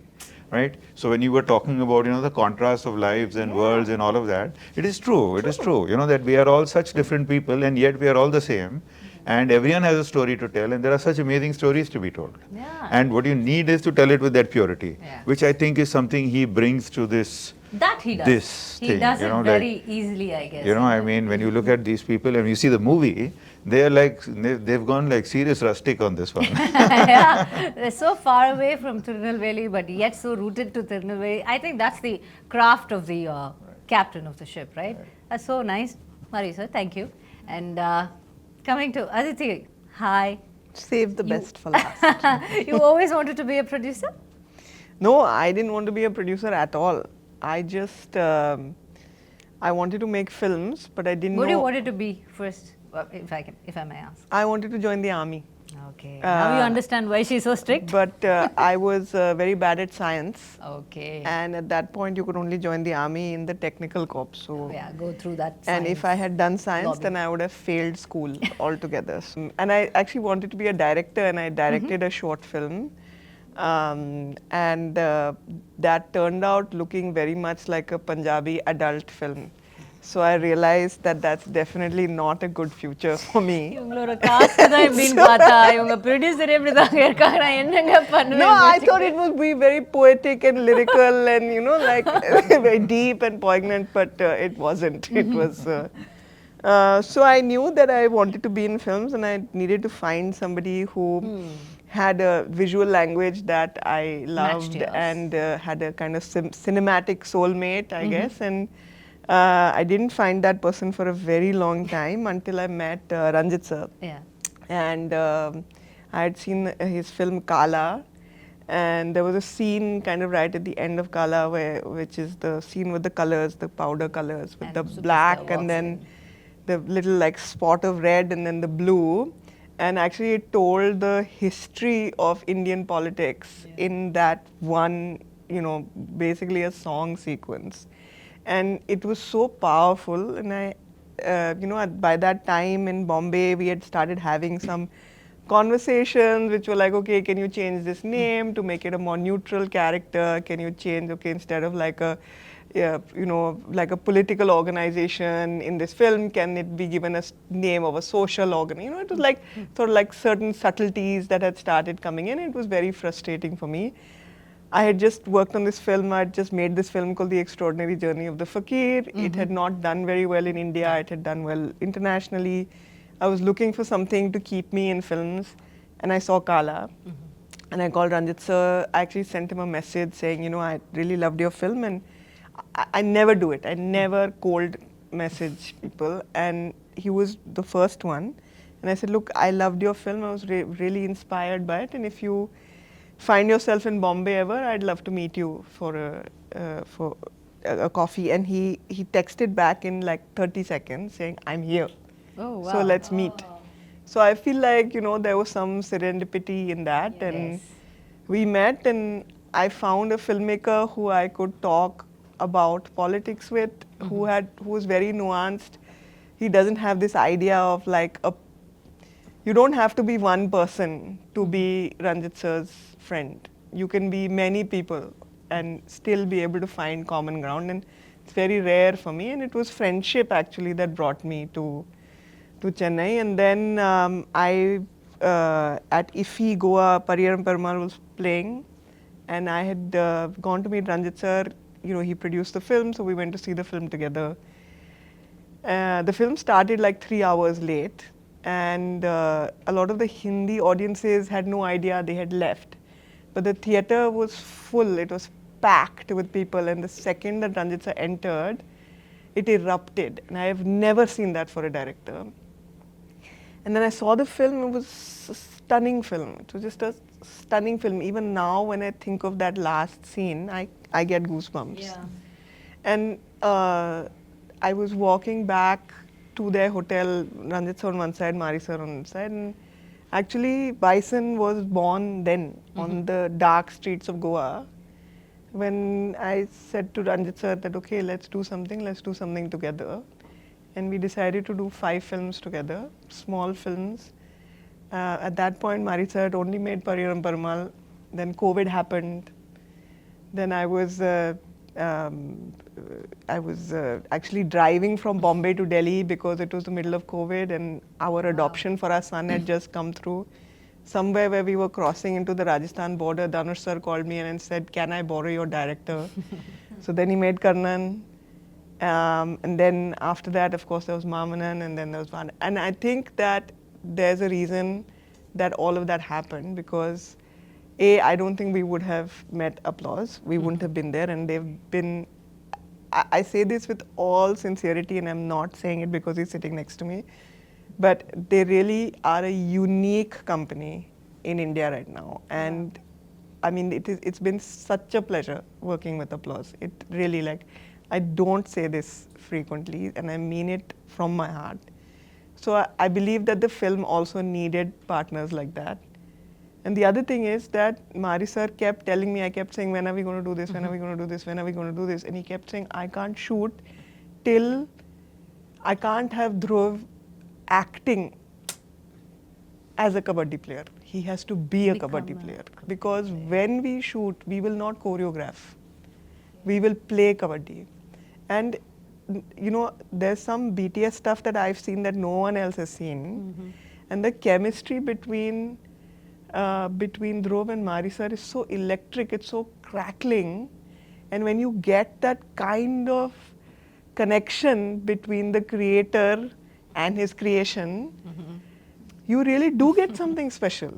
Right? So when you were talking about, you know, the contrast of lives and worlds and all of that, it is true. It is true. You know, that we are all such different people, and yet we are all the same. And everyone has a story to tell, and there are such amazing stories to be told. Yeah. And what you need is to tell it with that purity, which I think is something he brings to this. That he does. This he thing, does you know, it very easily, I guess. You know, I mean, when you look at these people and you see the movie, they are like, they've gone like serious rustic on this one. Yeah, they're so far away from Tirunelveli, but yet so rooted to Tirunelveli. I think that's the craft of the captain of the ship, right? That's so nice. Marisa, thank you. And coming to Aditi, hi. Save the best for last. You always wanted to be a producer? No, I didn't want to be a producer at all. I just, I wanted to make films, but I didn't know. What do you wanted to be first, if I may ask? I wanted to join the army. Okay. Now you understand why she's so strict? But I was very bad at science. Okay. And at that point, you could only join the army in the technical corps. So yeah, go through that. And if I had done science, then I would have failed school altogether. And I actually wanted to be a director, and I directed a short film. And that turned out looking very much like a Punjabi adult film. So I realized that that's definitely not a good future for me. இவங்களோட cost தான் எப்படின்னு பார்த்தா இவங்க producer எப்படி தாங்க இருக்காங்க நான் என்னங்க No, பண்ணுவேன் I thought it would be very poetic and lyrical and, you know, like very deep and poignant, but it wasn't. It was. So I knew that I wanted to be in films and I needed to find somebody who had a visual language that I loved yours. and had a kind of cinematic soulmate, I guess. And I didn't find that person for a very long time until I met Ranjit sir. Yeah. And I had seen his film Kala, and there was a scene kind of right at the end of Kala which is the scene with the colors, the powder colors, with And the Superstar black walks and then in. the little like spot of red and then the blue. And actually it told the history of Indian politics in that one, you know, basically a song sequence. And it was so powerful. And I, you know, by that time in Bombay, we had started having some conversations which were like, okay, can you change this name to make it a more neutral character? Can you change, okay, instead of like a, you know, like a political organization in this film, can it be given a name of a social organ? You know, it was like sort of like certain subtleties that had started coming in. It was very frustrating for me. I had just worked on this film. I had just made this film called The Extraordinary Journey of the Fakir. It had not done very well in India. It had done well internationally. I was looking for something to keep me in films, and I saw Kala. And I called Ranjit sir. I actually sent him a message saying, you know, I really loved your film, and I never do it. I never cold message people, and he was the first one. And I said, look, I loved your film. I was really inspired by it, and if you find yourself in Bombay ever, I'd love to meet you for a coffee. And he texted back in like 30 seconds saying, I'm here. Oh, wow. So let's meet. So I feel like, you know, there was some serendipity in that. And we met, and I found a filmmaker who I could talk about politics with, who was very nuanced. He doesn't have this idea of like you don't have to be one person to be Ranjit sir's friend. You can be many people and still be able to find common ground, and it's very rare for me. And it was friendship actually that brought me to Chennai. And then at IFFI Goa, Pariyaram Perumal was playing, and I had gone to meet Ranjit sir. You know, he produced the film, so we went to see the film together. The film started like 3 hours late, and a lot of the Hindi audiences had no idea they had left. But the theatre was full, it was packed with people, and the second that Ranjit sir entered, it erupted. And I have never seen that for a director. And then I saw the film, it was a stunning film. It was just a stunning film. Even now, when I think of that last scene, I get goosebumps. Yeah. And I was walking back to their hotel, Ranjit sir on one side, Mari sir on one side. And actually, Bison was born then on the dark streets of Goa. When I said to Ranjit sir that, okay, let's do something together. And we decided to do 5 films together, small films. At that point, Mari sir had only made Pariyaram Perumal. Then COVID happened. Then I was actually driving from Bombay to Delhi because it was the middle of COVID, and our adoption for our son had just come through. Somewhere where we were crossing into the Rajasthan border, Dhanush sir called me and said, can I borrow your director? So then he made Karnan. And then after that, of course, there was Mamanan, and then there was Van. And I think that there's a reason that all of that happened, because I don't think we would have met Applause. We wouldn't have been there, and they've been, I say this with all sincerity, and I'm not saying it because he's sitting next to me, but they really are a unique company in India right now. And I mean, it's been such a pleasure working with Applause. It really, like, I don't say this frequently, and I mean it from my heart. So I believe that the film also needed partners like that. And the other thing is that Mari sir kept telling me, I kept saying, when are we going to do this? When are we going to do this? When are we going to do this? And he kept saying, I can't shoot till I can't have Dhruv acting as a kabaddi player. He has to be a kabaddi player. Because when we shoot, we will not choreograph. We will play kabaddi. And you know, there's some BTS stuff that I've seen that no one else has seen, and the chemistry between Dhruv and Mari sir is so electric, it's so crackling, and when you get that kind of connection between the creator and his creation, you really do get something special.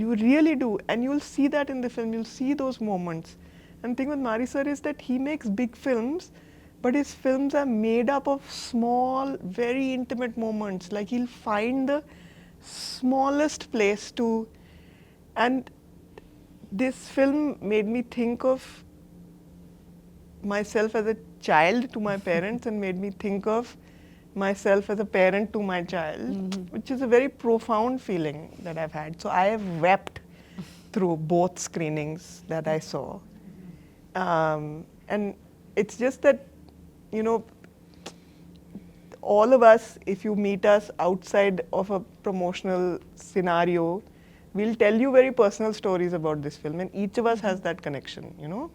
You really do, and you'll see that in the film. You'll see those moments. And the thing with Mari sir is that he makes big films, but his films are made up of small, very intimate moments. Like he'll find the smallest place to, and this film made me think of myself as a child to my parents and made me think of myself as a parent to my child, which is a very profound feeling that I've had. So I have wept through both screenings that I saw. And it's just that, you know, all of us, if you meet us outside of a promotional scenario, we'll tell you very personal stories about this film, and each of us has that connection, you know.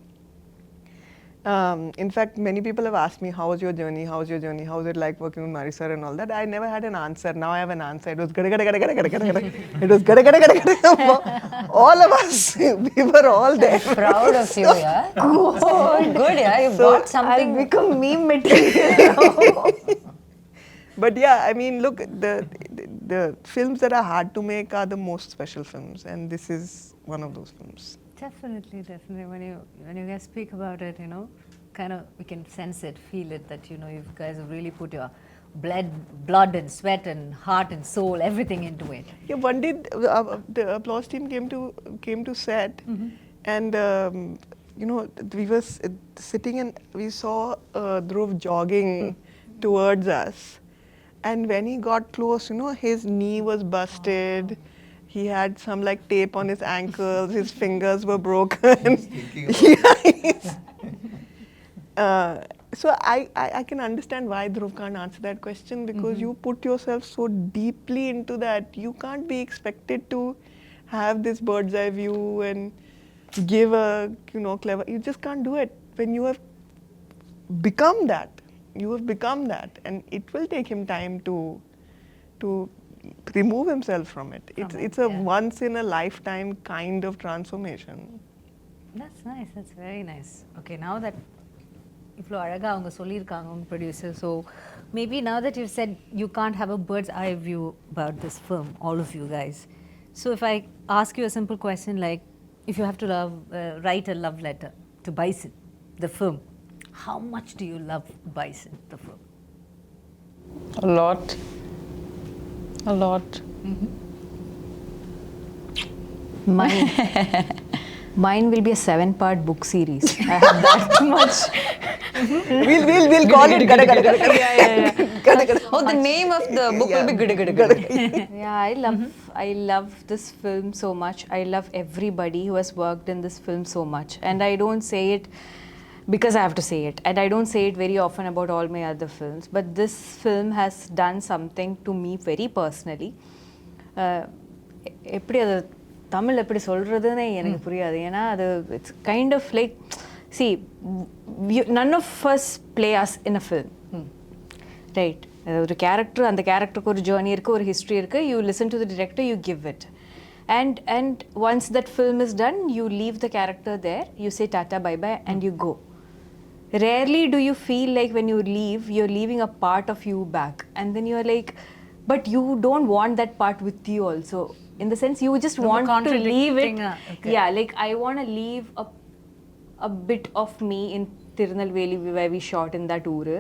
In fact, many people have asked me, how was your journey? How was your journey? How was it like working with Mari sir and all that? I never had an answer. Now I have an answer. It was gada gada gada gada gada gada gada. It was gada gada gada gada. All of us, we were all there. Proud of you, yeah. Good, yeah. You So brought something. I've become meme material. But yeah, I mean, look, the films that are hard to make are the most special films, and this is one of those films. Definitely. When you guys speak about it, you know, kind of we can sense it, feel it, that, you know, you guys have really put your blood and sweat and heart and soul, everything into it. Yeah, one day the applause team came to set, and you know, we were sitting and we saw Dhruv jogging towards us, and when he got close, you know, his knee was busted. He had some like tape on his ankles, his fingers were broken. So I can understand why Dhruv can't answer that question, because you put yourself so deeply into that. You can't be expected to have this bird's eye view and give a, you know, clever, you just can't do it. When you have become that, and it will take him time to remove himself from it. It's a once in a lifetime kind of transformation. That's nice. That's very nice. Okay, now that இவ்வளோ அழகாக அவங்க சொல்லியிருக்காங்க உங்கள் producer, so maybe now that you've said you can't have a bird's eye view about this film, all of you guys. So if I ask you a simple question like, if you have to write a love letter to Bison, the film, how much do you love Bison, the film? A lot. Mine will be a 7-part book series. I have that much. We'll call it gada gada gada. Oh, the name of the book will be gada gada gada. Yeah, I love this film so much. I love everybody who has worked in this film so much, and I don't say it because I have to say it, and I don't say it very often about all my other films, but this film has done something to me very personally. எப்படி அது தமிழ் எப்படி சொல்கிறதுன்னு எனக்கு புரியாது. ஏன்னா அது it's kind of like, see, none of us play us in a film, right? ஒரு character, அந்த கேரக்டருக்கு ஒரு ஜேர்னி இருக்குது, ஒரு ஹிஸ்ட்ரி இருக்குது. You listen to the director, you give it, and once that film is done, you leave the character there, you say tata bye bye and you go. Rarely do you feel like when you leave, you're leaving a part of you back, and then you're like, but you don't want that part with you also. In the sense, you just want to leave it. Okay. Yeah, like I want to leave a bit of me in Tirunelveli where we shot in that uru,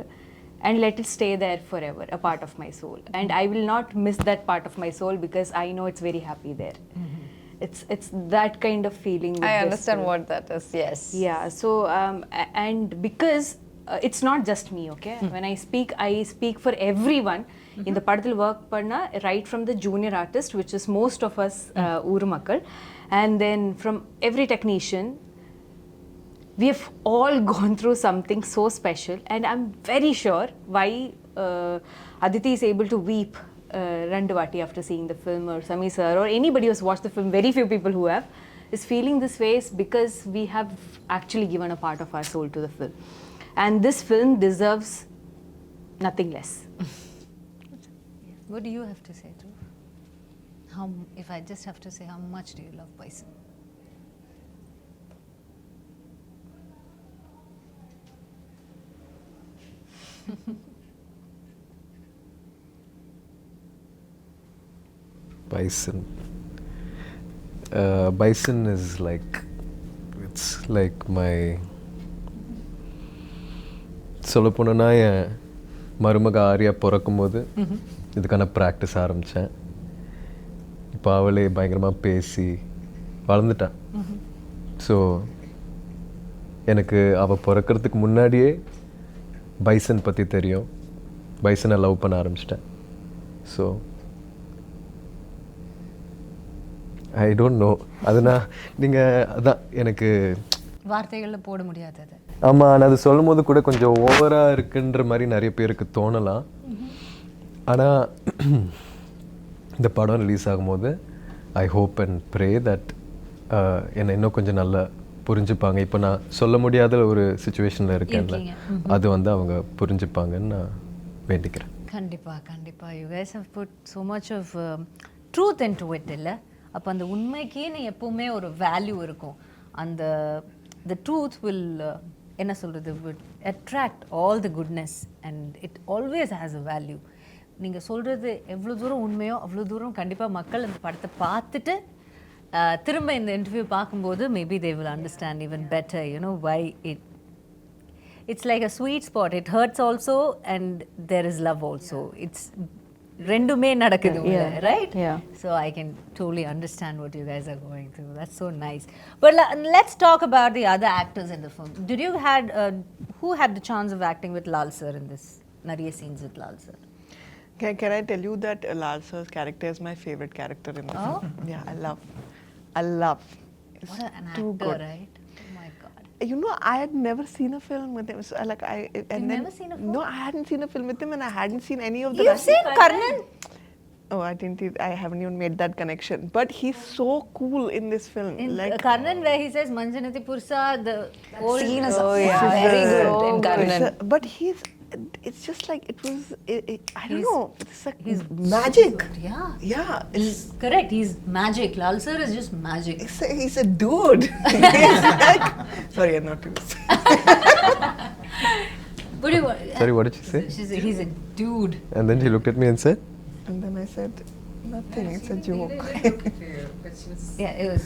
and let it stay there forever, a part of my soul. And I will not miss that part of my soul because I know it's very happy there. It's that kind of feeling with I this understand film. what that is, yes. Yeah, so and because it's not just me, okay? When I speak for everyone. In the படத்தில் work பண்ணா, right from the junior artist, which is most of us ஊர் மக்கள், and then from every technician, we have all gone through something so special, and I'm very sure why Aditi is able to weep rendu vaati after seeing the film, or Sami sir, or anybody who's watched the film, very few people who have, is feeling this way is because we have actually given a part of our soul to the film. and this film deserves nothing less. What do you have to say, Dhruv? If I just have to say, how much do you love bison? Bison. Bison is like, it's like my சொல்ல போனோன்னா என் மருமக ஆரியா பிறக்கும்போது இதுக்கான practice ஆரம்பித்தேன். இப்போ அவளே பயங்கரமாக பேசி வளர்ந்துட்டான். ஸோ எனக்கு அவள் பிறக்கிறதுக்கு முன்னாடியே பைசன் பற்றி தெரியும். பைசனை லவ் பண்ண ஆரம்பிச்சிட்டேன். So I don't know. அதுனா நீங்கள் அதான் எனக்கு வார்த்தைகளில் போட முடியாது அது. ஆமாம், நான் அது சொல்லும் போது கூட கொஞ்சம் ஓவராக இருக்குன்ற மாதிரி நிறைய பேருக்கு தோணலாம். ஆனால் இந்த படம் ரிலீஸ் ஆகும்போது I hope and pray that என்னை இன்னும் கொஞ்சம் நல்லா புரிஞ்சுப்பாங்க. இப்போ நான் சொல்ல முடியாத ஒரு சுச்சுவேஷனில் இருக்கேன்ல, அது வந்து அவங்க புரிஞ்சுப்பாங்கன்னு நான் வேண்டிக்கிறேன். கண்டிப்பாக கண்டிப்பாக. You guys have put so much of truth into it இல்லை? அப்போ அந்த உண்மைக்குன்னு எப்போவுமே ஒரு வேல்யூ இருக்கும். அந்த த ட்ரூத் வில் என்ன சொல்கிறது, would attract all the goodness and it always has a value. நீங்கள் சொல்கிறது எவ்வளோ தூரம் உண்மையோ அவ்வளோ தூரம் கண்டிப்பாக மக்கள் அந்த படத்தை பார்த்துட்டு திரும்ப இந்த இன்டர்வியூ பார்க்கும்போது maybe they will understand even better, you know, why it's like a sweet spot. It hurts also and there is love also. It's rendume nadakudhu, right? Yeah. So I can totally understand what you guys are going through. That's so nice. But let's talk about the other actors in the film. Did you who had the chance of acting with Lal sir in this? Nariya scenes with Lal sir. Can I tell you that Lal sir's character is my favorite character in the film? Yeah, I love. It's What an too actor, good. right? Oh my God. You know, I had never seen a film with him. So, like never seen a film? No, I hadn't seen a film with him, and I hadn't seen any of the. You've seen Karnan? Oh, I haven't even made that connection. But he's so cool in this film. In Like Karnan, where he says Manjanati Pursa, the old Scene is yeah, very good so in Karnan. But it's just like it was. I don't know. It's like he's magic. good, yeah. Yeah, He's correct. He's magic. Lal sir is just magic. he's a dude. He's like, sorry, I'm not used. What do you want? Sorry, what did she say? He's a dude. And then she looked at me and said, And then I said, nothing. It's a joke. Yeah, it was.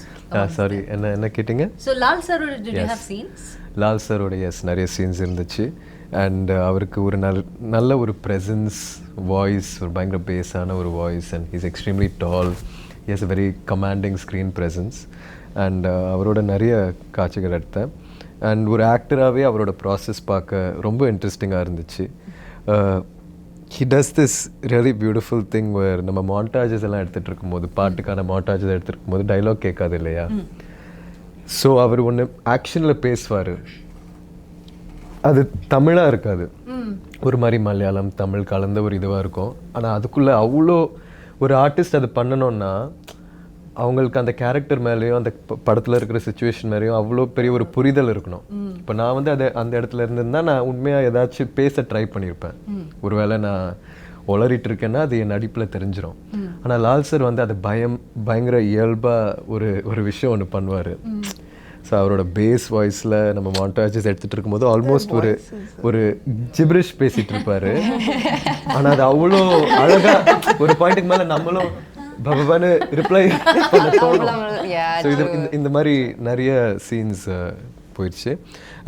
Sorry, என்ன கேட்டிங்க? So Lal sir, did you Yes. have scenes? Lal சாரோட நிறைய scenes இருந்துச்சு. And அவருக்கு ஒரு நல்ல ஒரு presence, voice, ஒரு பயங்கர பேஸான ஒரு voice. And he's extremely tall. He has a very commanding screen presence. And அவரோட நிறைய காட்சிகள் எடுத்தேன். அண்ட் ஒரு ஆக்டராகவே அவரோட ப்ராசஸ் பார்க்க ரொம்ப இன்ட்ரெஸ்டிங்காக இருந்துச்சு. He does this really beautiful thing where நம்ம மாண்டாஜஸ் எல்லாம் எடுத்துகிட்டு இருக்கும்போது, பாட்டுக்கான மாண்டாஜஸ் எடுத்துகிட்டு இருக்கும்போது டைலாக் கேட்காது இல்லையா? ஸோ அவர் ஒன்று ஆக்ஷனில் பேசுவார். அது தமிழாக இருக்காது, ஒரு மாதிரி மலையாளம் தமிழ் கலந்த ஒரு இதுவாக இருக்கும். ஆனால் அதுக்குள்ளே அவ்வளோ ஒரு ஆர்டிஸ்ட் அது பண்ணணும்னா அவங்களுக்கு அந்த கேரக்டர் மேலேயும் அந்த படத்தில் இருக்கிற சுச்சுவேஷன் மேலேயும் அவ்வளோ பெரிய ஒரு புரிதல் இருக்கணும். இப்போ நான் வந்து அந்த இடத்துல இருந்திருந்தால் நான் உண்மையாக ஏதாச்சும் பேச ட்ரை பண்ணியிருப்பேன். ஒருவேளை நான் உளறிட்டு இருக்கேன்னா அது என் நடிப்பில் தெரிஞ்சிடும். ஆனால் லால் சார் வந்து அது பயங்கர இயல்பாக ஒரு விஷயம் ஒன்று பண்ணுவார். ஸோ அவரோட பேஸ் வாய்ஸில் நம்ம மாண்டாஜஸ் எடுத்துகிட்டு இருக்கும்போது ஆல்மோஸ்ட் ஒரு ஜிப்ரிஷ் பேசிகிட்டு இருப்பார். ஆனால் அது அவ்வளோ அழகாக ஒரு பாயிண்ட்டுக்கு மேலே நம்மளும் பபான்னு ரிப்ளை பண்ண தோணும். ஸோ இந்த மாதிரி நிறைய சீன்ஸ் போயிடுச்சு.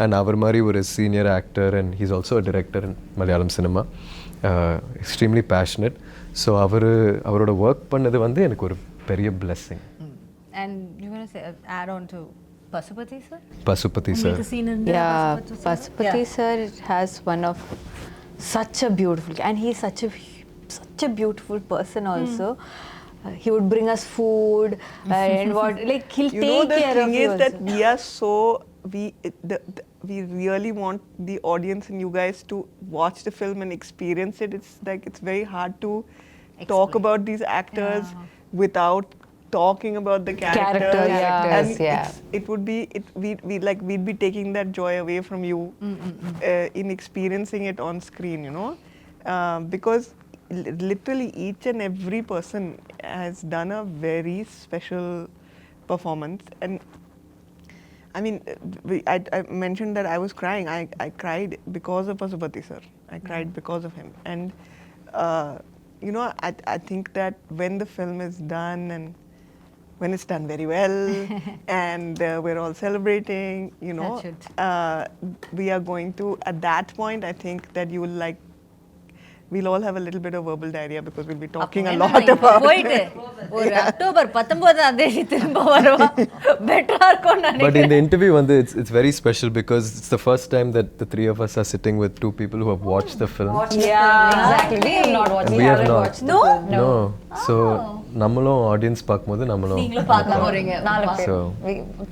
அண்ட் அவர் மாதிரி ஒரு senior actor and he's also a director in Malayalam cinema, extremely passionate. So அவரோட ஒர்க் பண்ணது வந்து எனக்கு ஒரு பெரிய blessing. And you want to say add on to Pasupati sir? Pasupathi sir. Yeah, Pasupati sir has one of such a beautiful, and he's such a beautiful person also. He would bring us food and what, like he'll take care of you. The thing is that also. we are so we really want the audience and you guys to watch the film and experience it. It's like it's very hard to talk about these actors without talking about the characters, Characters, and yeah. it would be we'd be taking that joy away from you in experiencing it on screen, you know, because literally each and every person has done a very special performance. And I mean, I mentioned that I was crying. I cried because of Pasupati sir. I cried because of him. And you know, I think that when the film is done and when it's done very well and we're all celebrating, you know, we are going to, at that point, I think that you will like, we'll all have a little bit of verbal diarrhea because we'll be talking a lot about போயிட்டு ஒரு October 19ஆம் தேதி திரும்ப வருவா பெட்டரா இருக்கும் But நினைக்கிறேன். in the interview, it's very special because it's the first time that the three of us are sitting with two people who have watched the film. Exactly. We have not watched. And We we have haven't not. watched the film. No. So நம்மளும் audience பார்க்கும்போது நம்மளும் நீங்களும் பார்க்க போறீங்க. நாலு பேர். So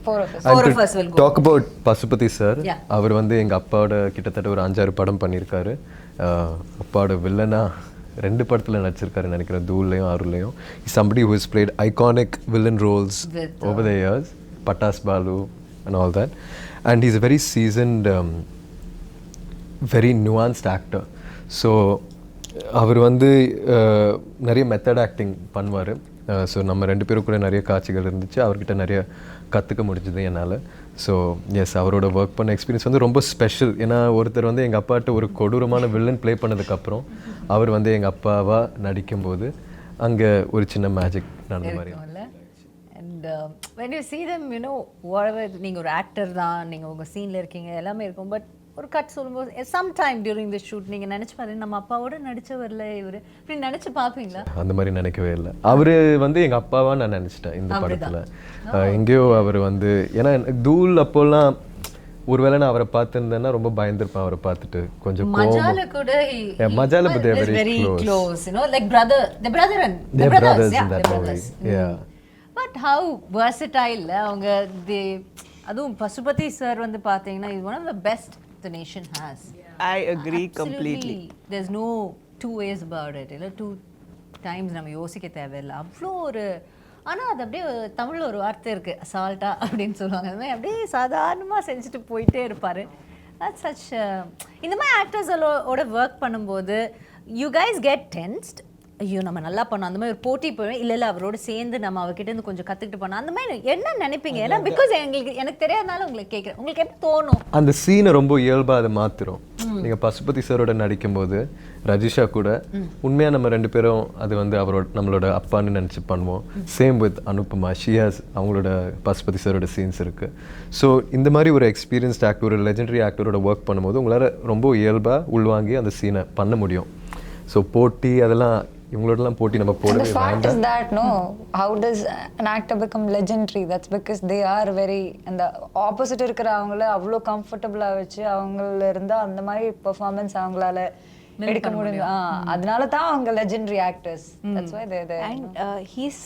Four of us. And Four to of us will go. talk about Pasupathi sir, Yeah. அவர் வந்து எங்க அப்பாவோட கிட்டத்தட்ட ஒரு 5-6 படம் பண்ணியிருக்காரு. அப்பாவோட வில்லனா 2 படத்துல நடிச்சிருக்காரு நினைக்கிறேன், தூள்லையும் ஆறுலையும். Somebody who has played iconic villain roles over the years, Patas Balu and all that, and he's a very seasoned, very nuanced actor. So அவர் வந்து நிறைய மெத்தட் ஆக்டிங் பண்ணுவார். ஸோ நம்ம 2 பேரும் கூட நிறைய காட்சிகள் இருந்துச்சு, அவர்கிட்ட நிறைய கற்றுக்க முடிஞ்சது என்னால். ஸோ எஸ், அவரோட ஒர்க் பண்ண எக்ஸ்பீரியன்ஸ் வந்து ரொம்ப ஸ்பெஷல். ஏன்னா ஒருத்தர் வந்து எங்கள் அப்பாட்ட ஒரு கொடூரமான வில்லன் ப்ளே பண்ணதுக்கப்புறம் அவர் வந்து எங்கள் அப்பாவாக நடிக்கும்போது அங்கே ஒரு சின்ன மேஜிக் நடந்த மாதிரி. And when you see them, you know, whatever, நீங்க ஒரு ஆக்டர் தான், நீங்க உங்க சீன்ல இருக்கீங்க, எல்லாமே இருக்கும். பட் ஒரு கட் சொல்லும்போது சம்டைம் டியூரிங் தி ஷூட் நீங்க நினைச்சு பாருங்க, நம்ம அப்பாவோட நடிச்சவர்ல இவரு, இப்படி நினைச்சு பாப்பீங்களா? அந்த மாதிரி நினைக்கவே இல்லை. அவரு வந்து எங்க அப்பாவா நான் நினைச்சிட்டேன் இந்த படத்துல. எங்கேயோ அவர் வந்து, ஏன்னா தூள் அப்போல்லாம் ஒருவேளை நான் அவரை பார்த்துருந்தேன்னா ரொம்ப பயந்துருப்பேன். அவரை பார்த்துட்டு கொஞ்சம் மஜால கூட மஜால but they are very very close, you know, like the brother and the They're brothers yeah, in that they're movie. brothers. Yeah. But how versatile அவங்க அதுவும் பசுபதி சார் வந்து பாத்தீங்கன்னா is one of the best the nation has. I agree completely. There's no two ways about it. இல்ல two times நம்ம யோசிக்க தேவையில்லை. அவ்வளோ ஒரு, ஆனா அது அப்படியே தமிழ்ல ஒரு வார்த்தை இருக்கு, அசால்ட்டா அப்படின்னு சொல்லுவாங்க. அது மாதிரி அப்படியே சாதாரணமா செஞ்சுட்டு போயிட்டே இருப்பாரு. That's such இந்த மாதிரி ஆக்டர்ஸோட ஒர்க் பண்ணும்போது you guys get tensed. ஐயோ நம்ம நல்லா பண்ணோம், அந்த மாதிரி ஒரு போட்டி போய் இல்லை அவரோட சேர்ந்து நம்ம அவர்கிட்ட இருந்து கொஞ்சம் கற்றுக்கிட்டு பண்ணோம், அந்த மாதிரி என்ன நினைப்பீங்க? ஏன்னா பிகாஸ் எனக்கு தெரியாதனால உங்களுக்கு கேட்குறேன், உங்களுக்கு எப்படி தோணும்? அந்த சீனை ரொம்ப இயல்பாக அதை மாத்திரும். நீங்கள் பசுபதி சாரோட நடிக்கும்போது ரஜிஷா கூட உண்மையாக நம்ம 2 பேரும் அது வந்து அவரோட நம்மளோட அப்பான்னு நினச்சி பண்ணுவோம். சேம் வித் அனுப்பமா, ஷியாஸ், அவங்களோட பசுபதி சாரோட சீன்ஸ் இருக்குது. ஸோ இந்த மாதிரி ஒரு எக்ஸ்பீரியன்ஸ்ட் ஆக்டர், ஒரு லெஜெண்டரி ஆக்டரோட ஒர்க் பண்ணும்போது உங்களால் ரொம்ப இயல்பாக உள்வாங்கி அந்த சீனை பண்ண முடியும். ஸோ போட்டி அதெல்லாம் இவங்களோடலாம் போட்டி நம்ம போடவே The fact வேண்டாம். is that, no, how does an actor become legendary? That's because they are very, and the opposite இருக்கிற அவங்கள அவ்வளோ கம்ஃபர்டபுளாக வச்சு அவங்கள இருந்தால் அந்த மாதிரி பெர்ஃபார்மன்ஸ் அவங்களால எடுக்க முடியும். அதனால தான் அவங்க legendary actors. That's why they're there. And he's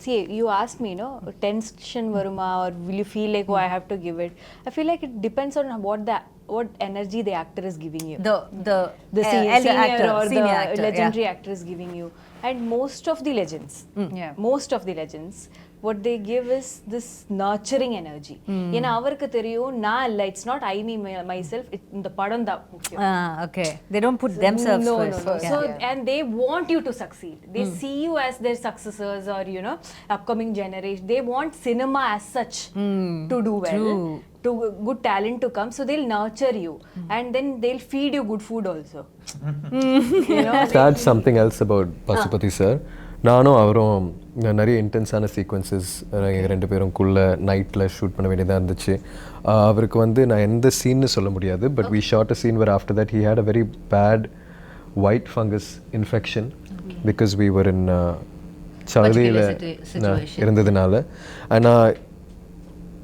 see, you asked me, you know, tension varuma or will you feel like, oh, I have to give it? I feel like it depends on what energy the actor is giving you. The senior actor or the legendary actor is giving you. And most of the legends, most of the legends, what they give is this nurturing energy. ஏன்னா அவருக்கு தெரியும் நான் இல்லை, it's not I me myself, இந்த படம் தான் முக்கியம். Okay, they don't put themselves first. No. So and they want you to succeed. They see you as their successors or, you know, upcoming generation. They want cinema as such to do well. To good talent to come, so they'll nurture you and then they'll feed you good food also. You know, That's something else about Pasupathi sir. நானும் அவரும் நிறைய இன்டென்ஸான sequences எங்கள் 2 பேருக்குள்ளே நைட்டில் shoot பண்ண வேண்டியதாக இருந்துச்சு. அவருக்கு வந்து நான் எந்த சீன்னு சொல்ல முடியாது, but we shot a scene where after that he had a very bad white fungus infection because we were in சளியில் இருந்ததுனால. ஆனால்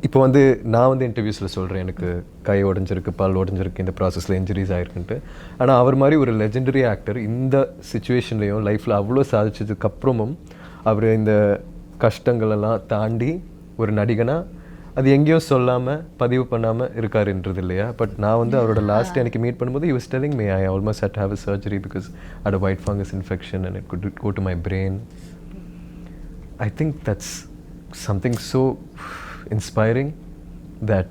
இப்போ வந்து நான் வந்து இன்டர்வியூஸில் சொல்கிறேன் எனக்கு கை உடஞ்சிருக்கு, பால் உடஞ்சிருக்கு, இந்த ப்ராசஸில் இன்ஜுரிஸ் ஆகிருக்குன்ட்டு. ஆனால் அவர் மாதிரி ஒரு லெஜெண்டரி ஆக்டர் இந்த சுச்சுவேஷன்லேயும் லைஃப்பில் அவ்வளோ சாதிச்சதுக்கப்புறமும் அவர் இந்த கஷ்டங்களெல்லாம் தாண்டி ஒரு நடிகனாக அது எங்கேயும் சொல்லாமல் பதிவு பண்ணாமல் இருக்காருன்றது இல்லையா. பட் நான் வந்து அவரோட லாஸ்ட் எனக்கு மீட் பண்ணும்போது he was telling me I almost had to have a surgery because I had a white fungus infection and it could go to my brain. I think that's something so inspiring that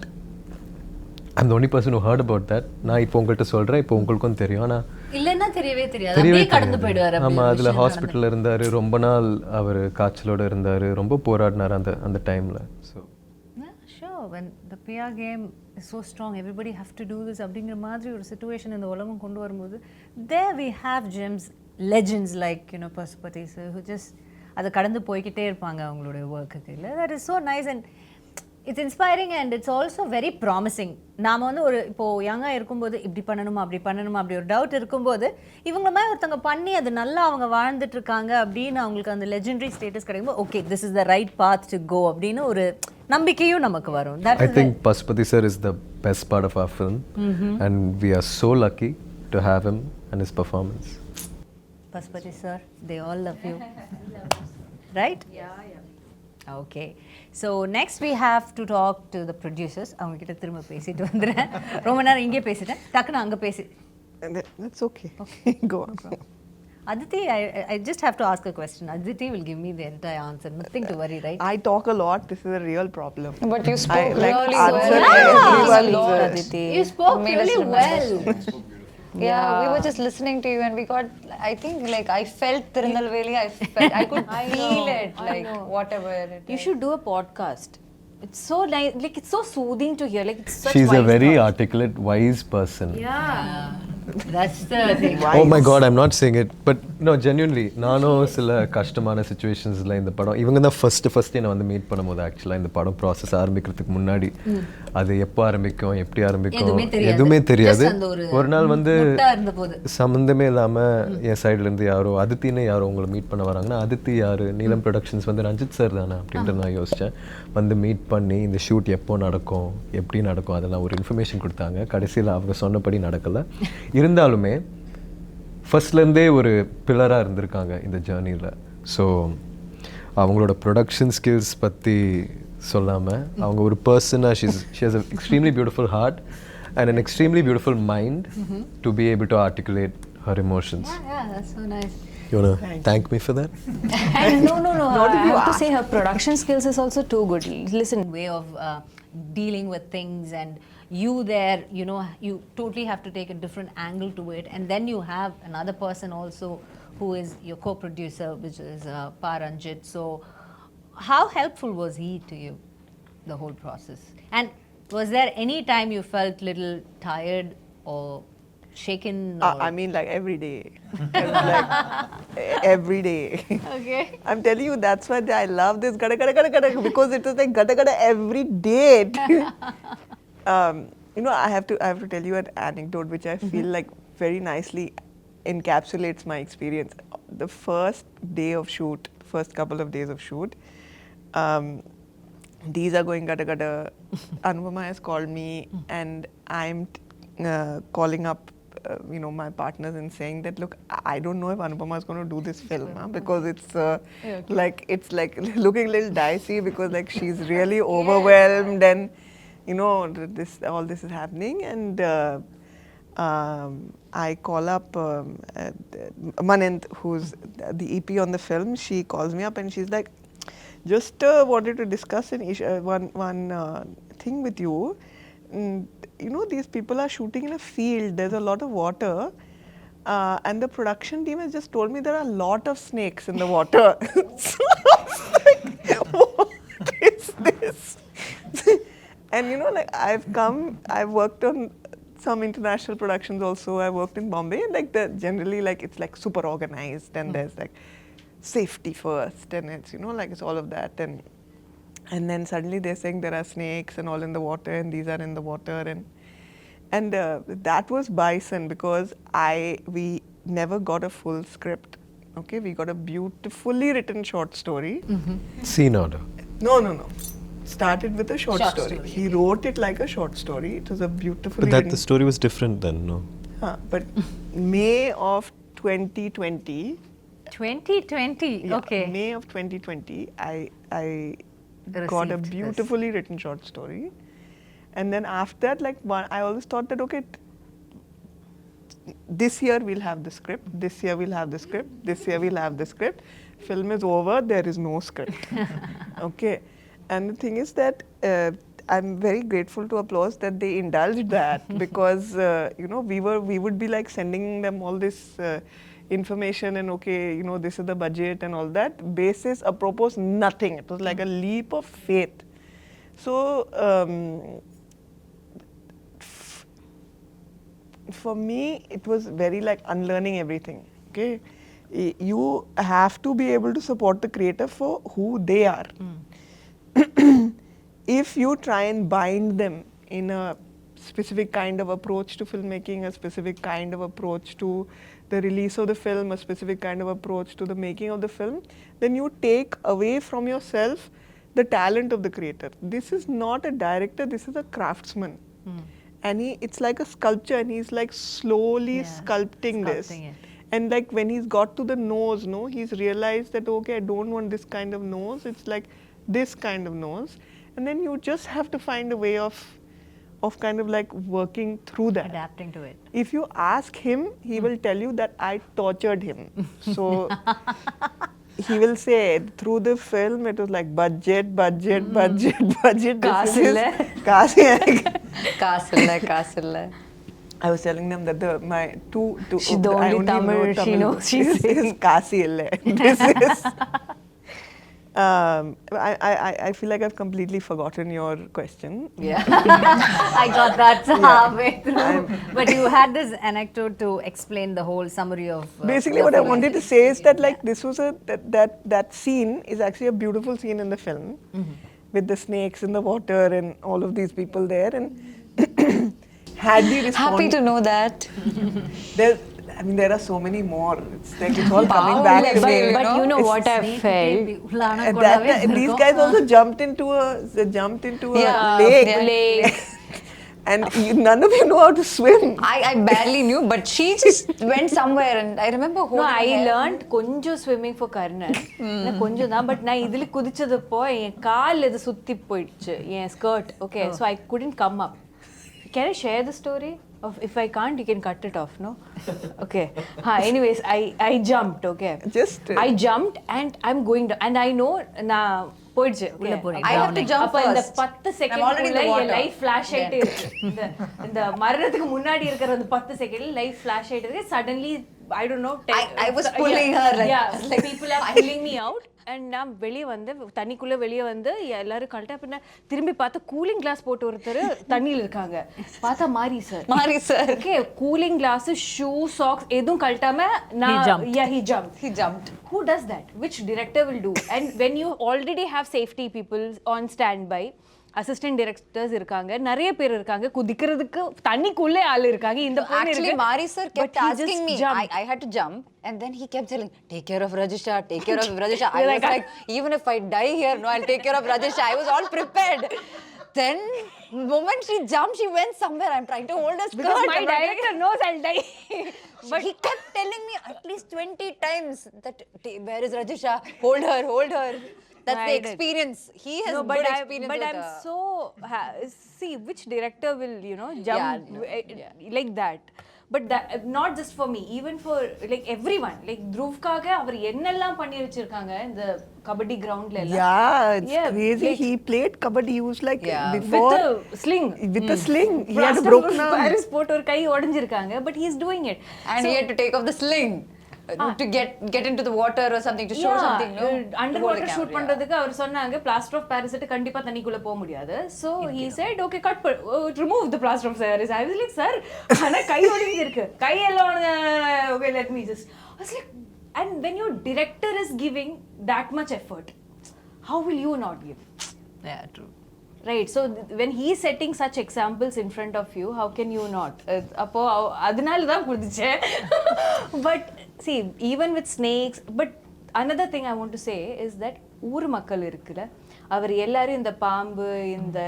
I'm the only person who heard about that. நான் இப்போ உங்கள்கிட்ட சொல்கிறேன், இப்போ உங்களுக்கும் தெரியும். ஆனால் இல்லைன்னா தெரியவே தெரியாது, தெரியவே அப்படியே கடந்து போயிடுவார். தெரியாது. ஆமாம், அதில் ஹாஸ்பிட்டலில் இருந்தார், ரொம்ப நாள் அவர் காய்ச்சலோடு இருந்தார், ரொம்ப போராடினார் அந்த டைமில். So sure, when the PR game is so strong, everybody have to do this அப்படிங்கிற மாதிரி ஒரு situation இந்த உலகம் கொண்டு வரும்போது, there we have gems, legends like, you know, Pasupati sir, who just அதை கடந்து போய்கிட்டே இருப்பாங்க அவங்களுடைய ஒர்க்குக்கு. இல்லை, that is so nice and it's inspiring and it's also very promising. நாம் வந்து ஒரு இப்போது யங்காக இருக்கும்போது இப்படி பண்ணணுமா அப்படி பண்ணணுமா அப்படி ஒரு டவுட் இருக்கும்போது இவங்கள மாதிரி ஒருத்தவங்க பண்ணி அது நல்லா அவங்க வாழ்ந்துட்டு இருக்காங்க அப்படின்னு அவங்களுக்கு அந்த லெஜெண்டரி ஸ்டேட்டஸ் கிடைக்கும்போது okay, this is the right path to go அப்படின்னு ஒரு நம்பிக்கையும் நமக்கு வரும். I think Pasupati sir is the best part of our film and we are so lucky to have him and his performance. Pasupati sir, they all love you. Right? Yeah. Okay. So next we have to talk to the producers. அவங்க கிட்ட திரும்ப பேசிட்டு வந்துறேன். ரொம்ப நேரம் இங்கே பேசிட்டேன், டக்குன்னு அங்கே பேசி. That's okay. Go on. Aditi, I just have to ask a question. Aditi will give me the entire answer. Nothing to worry, right? I talk a lot. This is a real problem. But you spoke like really answer well. everyone's, Aditi. You spoke Made us really remember. well. Yeah, we were just listening to you and we got, I think, like, I felt Tirunelveli, I could feel it, like, whatever it You is. should do a podcast. It's so nice, like it's so soothing to hear. Like it's such She's a wise very thoughts. articulate, wise person. Yeah. That's the thing. Oh my god, I'm not saying it, but no, genuinely, நானும் சில கஷ்டமான சிச்சுவேஷன்ஸில் இந்த படம் இவங்க தான் first என்னை வந்து meet பண்ணும்போது ஆக்சுவலாக இந்த படம் ப்ராசஸ் ஆரம்பிக்கிறதுக்கு முன்னாடி அது எப்போ ஆரம்பிக்கும், எப்படி ஆரம்பிக்கும் எதுவுமே தெரியாது. ஒரு நாள் வந்து சம்மந்தமே இல்லாமல் என் சைட்லேருந்து யாரோ அதித்தின்னு யாரோ உங்களை மீட் பண்ண வராங்கன்னா, அதித்தி யார், நீலம் ப்ரொடக்ஷன்ஸ் வந்து ரஞ்சித் சார் தானே அப்படின்ட்டு நான் யோசித்தேன். வந்து மீட் பண்ணி இந்த ஷூட் எப்போ நடக்கும், எப்படி நடக்கும், அதெல்லாம் ஒரு இன்ஃபர்மேஷன் கொடுத்தாங்க. கடைசியில் அவங்க சொன்னபடி நடக்கலை. இருந்தாலுமே ஃபர்ஸ்ட்லேருந்தே ஒரு பில்லராக இருந்திருக்காங்க இந்த ஜேர்னியில். ஸோ அவங்களோட ப்ரொடக்ஷன் ஸ்கில்ஸ் பற்றி சொல்லாமல் அவங்க ஒரு பர்சனாக she has a extremely beautiful heart and an extremely beautiful mind to be able to articulate her emotions. Yeah, that's so nice. You want to thank me for that? And no. I have to say her production skills is also too good. Listen, Way of dealing with things, and you there, you know, you totally have to take a different angle to it, and then you have another person also who is your co-producer, which is Paranjit. So how helpful was he to you, the whole process? And was there any time you felt little tired or shaken? Or I mean, like every day. It was like every day. Okay. I'm telling you, that's why I love this gada gada gada gada, because it was like gada gada every day. You know, I have to tell you an anecdote which I feel like very nicely encapsulates my experience. The first day of shoot, first couple of days of shoot, these are going gada gada. Anupama has called me and I'm calling up you know, my partners and saying that, look, I don't know if Anupama is going to do this film, because it's like looking a little dicey, because like she's really overwhelmed and you know all this is happening. And I call up Manent, who's the EP on the film. She calls me up and she's like, just wanted to discuss one thing with you. You know, these people are shooting in a field, there's a lot of water, and the production team has just told me there are a lot of snakes in the water. So I was like, what is this? And you know, like I've worked on some international productions also. I worked in Bombay, and like generally like it's like super organized, and there's like safety first, and it's, you know, like it's all of that, and then suddenly they're saying there are snakes and all in the water, and these are in the water, and that was Bison, because we never got a full script. Okay, we got a beautifully written short story. Scene order. No. Started with a short story. He wrote it like a short story. It was a beautifully But written. the story was different then, no? But May of 2020. 2020. Yeah, Okay. May of 2020, I got a Received beautifully written short story, and then after that, like I always thought that okay, this year we'll have the script, this year we'll have the script, this year we'll have the script. Film is over, there is no script. Okay. And the thing is that I'm very grateful to Applause that they indulged that because you know, we would be like sending them all this information and okay, you know, this is the budget and all that. Basis apropos nothing. It was like a leap of faith. So for me, it was very like unlearning everything. Okay, you have to be able to support the creator for who they are. If you try and bind them in a specific kind of approach to filmmaking, a specific kind of approach to the release of the film, a specific kind of approach to the making of the film, then you take away from yourself the talent of the creator. This is not a director, this is a craftsman. And it's like a sculpture and he's like slowly sculpting this. it. And like when he's got to the nose, no, he's realized that okay, I don't want this kind of nose, it's like this kind of nose. And then you just have to find a way of kind of like working through that. Adapting to it. If you ask him, he will tell you that I tortured him. So he will say through the film it was like budget. Kaas illa. Kaas. I was telling them that my two She the I only know Tamil she knows she's is Kasi illa. This is I feel like I've completely forgotten your question. Yeah. I got that halfway through. But you had this anecdote to explain the whole summary of. Basically, what I wanted to say is that like this was that scene is actually a beautiful scene in the film, with the snakes in the water and all of these people there. And had we responded, Happy to know that. there are so many more. It's like it's all coming back to me. But you know It's what I felt? At that, these guys also jumped into a lake. And none of you know how to swim. I barely knew, but she just went somewhere and I remember holding No, I her. learned konjo swimming for Karnan. Konjo da, but நான் இதில குதிச்சதப்போ என் கால் இது சுத்தி போயிடுச்சு என் skirt. Okay, so I couldn't come up. Can I share the story? If I can't, you can cut it off, no? Okay. Anyways, I jumped, okay. I jumped and I'm going down. And I know நான் போயிடுச்சு. I have to jump அப்ப இந்த first. 10 செகண்ட்க்குள்ள என் life flash ஆயிட்டே இருக்கு. இந்த மரணத்துக்கு முன்னாடி இருக்கிற அந்த 10 செகண்ட்ல லைஃப் ஃபிளாஷ் ஆயிட்டே இருக்கு. Suddenly I don't know. I was pulling her like people are pulling me out. And நான் வெளியே வந்து தண்ணிக்குள்ள வெளியே வந்து எல்லாரும் கழட்டா பின்ன திரும்பி பார்த்து கூலிங் கிளாஸ் போட்டு ஒருத்தர் தண்ணியில் இருக்காங்க பார்த்தா மாரி sir okay cooling glass shoe socks எதுவும் கழட்டாம நான் he jumped who does that, which director will do? And when you already have safety people on standby, assistant directors இருக்காங்க நிறைய பேர் இருக்காங்க குதிக்கிறதுக்கு தண்ணிக்குள்ளே ஆள் இருக்காங்க இந்த பொண்ணு actually இருக்கு Mari sir kept asking me I had to jump and then he kept telling take care of Rajisha I was like even if I die here no I'll take care of Rajisha. I was all prepared. Then moment she jumped she went somewhere. I'm trying to hold her skirt because my director knows I'll die. But he kept telling me at least 20 times that where is Rajisha, hold her. That's the experience. He has good experience. But I'm so see which director will jump like that. But that, not just for me, even for like everyone. Like Dhruvkaga, அவர் என்னெல்லாம் பண்ணி வச்சிருக்காங்க இந்த கபடி கிரவுண்ட்ல எல்லாம். Yeah, it's crazy. Like, he played kabaddi. He was like before with a sling. With a sling. He had a broken arm. Paris போட்டு ஒரு கை உடைஞ்சிருக்காங்க. But he's doing it. And he had to take off the sling. To get into the water or something to show something, no? Underwater shoot பண்றதுக்கு அவர் சொன்னாங்க plaster of paris கிட்ட கண்டிப்பா தண்ணிக்குள்ள போக முடியாது. So he said okay remove the plaster of paris. I was like sir ஆனா கை ஒடிஞ்சு இருக்கு கை எல்லாம் okay let me just I was like and when your director is giving that much effort how will you not give? Yeah, true. Right, so when he's setting such examples in front of you, how can you not? அப்போ அதனால தான் குதிச்சேன். But see, even with snakes, but another thing I want to say is that ஊர் மக்கள் இருக்குல்ல அவர் எல்லாரும் இந்த பாம்பு இந்த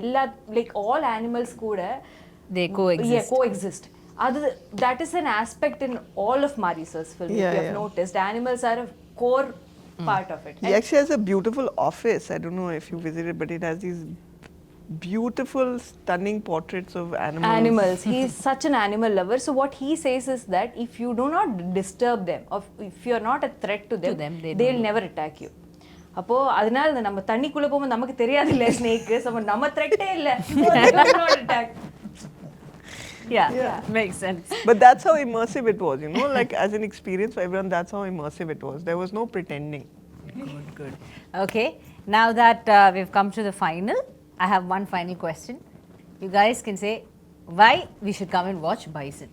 எல்லா like all animals கூட they coexist. That is an aspect in all of Mari sir's film. If you have noticed, animals are a core part of it. He actually has a beautiful office. I don't know if you visited, but it has these beautiful, stunning portraits of animals. Animals. He is such an animal lover. So what he says is that if you do not disturb them, or if you are not a threat to them, they'll never attack you. அப்போ அதனால நம்ம தண்ணிக்குள்ள போகும்போது நமக்கு தெரியாது இல்ல snake நம்ம த்ரெட்டே இல்ல attack. Yeah, makes sense. But that's how immersive it was, you know, like as an experience for everyone, that's how immersive it was. There was no pretending. Good. Okay, now that we've come to the final, I have one final question. You guys can say why we should come and watch Bison.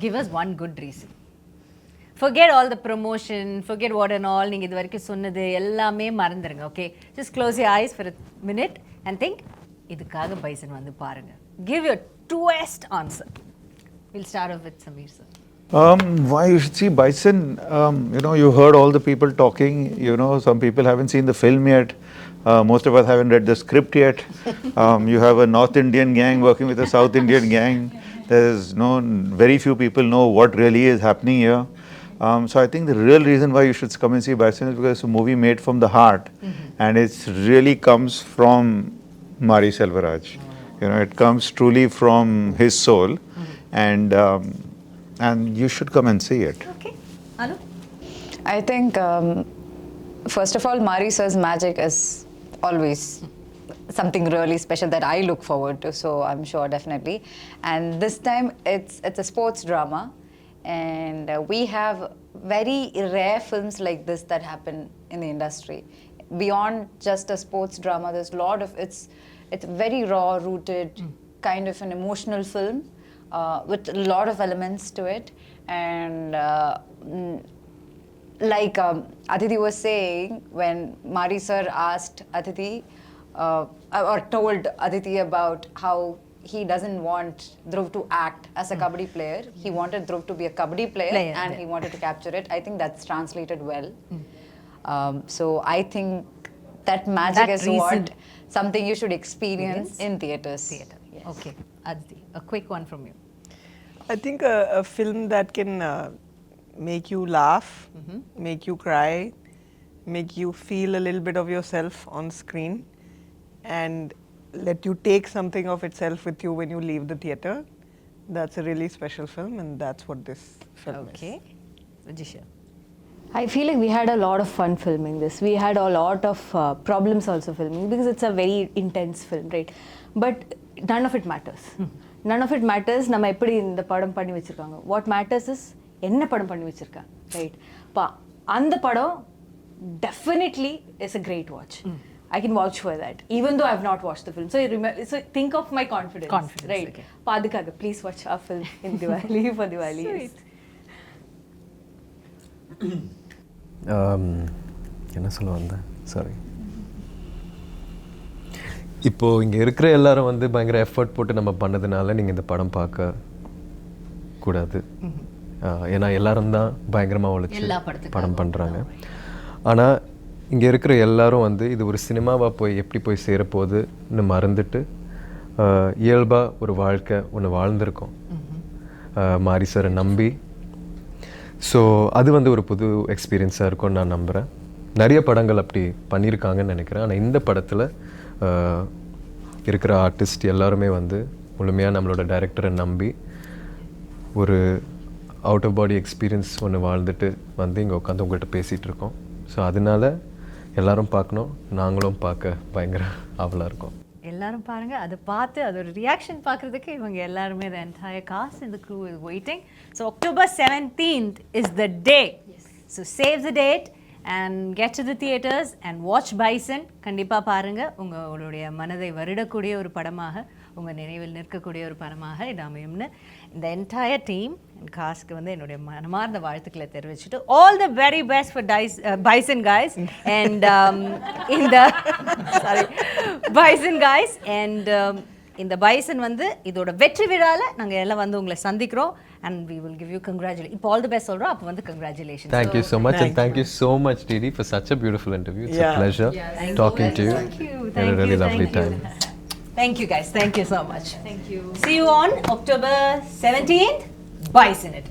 Give us one good reason. Forget all the promotion, forget what and all. நீங்க இது வரைக்கும் சொன்னது எல்லாமே மறந்துருங்க. Okay, just close your eyes for a minute and think இதுக்காக Bison வந்து பாருங்க. Give your truest answer. We'll start off with Sameer sir. Why you should see Bison? You know, you heard all the people talking. You know, some people haven't seen the film yet. Most of us haven't read the script yet. You have a North Indian gang working with a South Indian gang. There's very few people know what really is happening here. So I think the real reason why you should come and see Bison is because it's a movie made from the heart, and it really comes from Mari Selvaraj. You know, it comes truly from his soul, and you should come and see it. Okay, Anu? I think, first of all, Mari sir's magic is always something really special that I look forward to, so I'm sure definitely. And this time it's a sports drama, and we have very rare films like this that happen in the industry. Beyond just a sports drama, there's a lot of it's very raw rooted, kind of an emotional film with a lot of elements to it. And like Aditi was saying, when Mari sir asked Aditi or told Aditi about how he doesn't want Dhruv to act as a kabaddi player, he wanted Dhruv to be a kabaddi player and he wanted to capture it. I think that's translated well. So I think that magic is what something you should experience in theatres. Yes. Okay, Aditi, a quick one from you. I think a film that can make you laugh, make you cry, make you feel a little bit of yourself on screen, and let you take something of itself with you when you leave the theatre. That's a really special film, and that's what this film is. Okay, Rajisha. I feel like we had a lot of fun filming this. We had a lot of problems also filming because it's a very intense film, right? But none of it matters. None of it matters. நம்ம எப்படி இந்த படம் பண்ணி வச்சிருக்காங்க. What matters is என்ன படம் பண்ணி வச்சிருக்கா, right? அந்த படம் definitely is a great watch. I can vouch for that, even though I have not watched the film. So think of my confidence, right? Okay. Padikaga, please watch our film in Diwali for Diwali. Sweet. என்ன சொல்ல வந்தேன், sorry. இப்போது இங்கே இருக்கிற எல்லாரும் வந்து பயங்கர effort போட்டு நம்ம பண்ணதுனால நீங்கள் இந்த படம் பார்க்க கூடாது. ஏன்னா எல்லாரும் தான் பயங்கரமாக உழைச்சி படம் பண்ணுறாங்க. ஆனால் இங்கே இருக்கிற எல்லாரும் வந்து இது ஒரு சினிமாவாக போய் எப்படி போய் சேரப்போகுதுன்னு மறந்துட்டு இயல்பாக ஒரு வாழ்க்கை ஒன்று வாழ்ந்திருக்கோம் மாரி சாரை நம்பி. ஸோ அது வந்து ஒரு புது எக்ஸ்பீரியன்ஸாக இருக்கும்னு நான் நம்புகிறேன். நிறைய படங்கள் அப்படி பண்ணியிருக்காங்கன்னு நினைக்கிறேன். ஆனால் இந்த படத்தில் இருக்கிற ஆர்டிஸ்ட் எல்லாருமே வந்து முழுமையாக நம்மளோட டைரக்டரை நம்பி ஒரு அவுட் ஆஃப் பாடி எக்ஸ்பீரியன்ஸ் ஒன்று வாழ்ந்துட்டு வந்து இங்கே உட்காந்து உங்கள்கிட்ட பேசிகிட்டு இருக்கோம். ஸோ அதனால எல்லாரும் பார்க்கணும், நாங்களும் பார்க்க பயங்கர ஆவலாக இருக்கோம். எல்லாரும் பாருங்க, அதை பார்த்து அதோட ரியாக்ஷன் பார்க்குறதுக்கு இவங்க எல்லாருமே the entire cast and the crew is waiting. So October 17th is the day. So save the date and get to the theatres and watch Bison. கண்டிப்பாக பாருங்கள். உங்களுடைய மனதை வருடக்கூடிய ஒரு படமாக, உங்கள் நினைவில் நிற்கக்கூடிய ஒரு படமாக இது அமையும்னு இந்த என்டையர் டீம் அண்ட் காஸ்ட்க்கு வந்து என்னுடைய மனமார்ந்த வாழ்த்துக்களை தெரிவிச்சுட்டு all the very best for Bison guys and Bison guys and இந்த பைசன் வந்து இதோட வெற்றி விழாவில் நாங்கள் எல்லாம் வந்து உங்களை சந்திக்கிறோம் and we will give you congratulations. இப்போ all the best சொல்கிறோம், அப்போ வந்து congratulations. Thank you so much and thank you so much Didi for such a beautiful interview. It's a pleasure talking to you. Thank you. Had a really lovely time. Thank you guys. Thank you so much. Thank you. See you on October 17th. Bison it.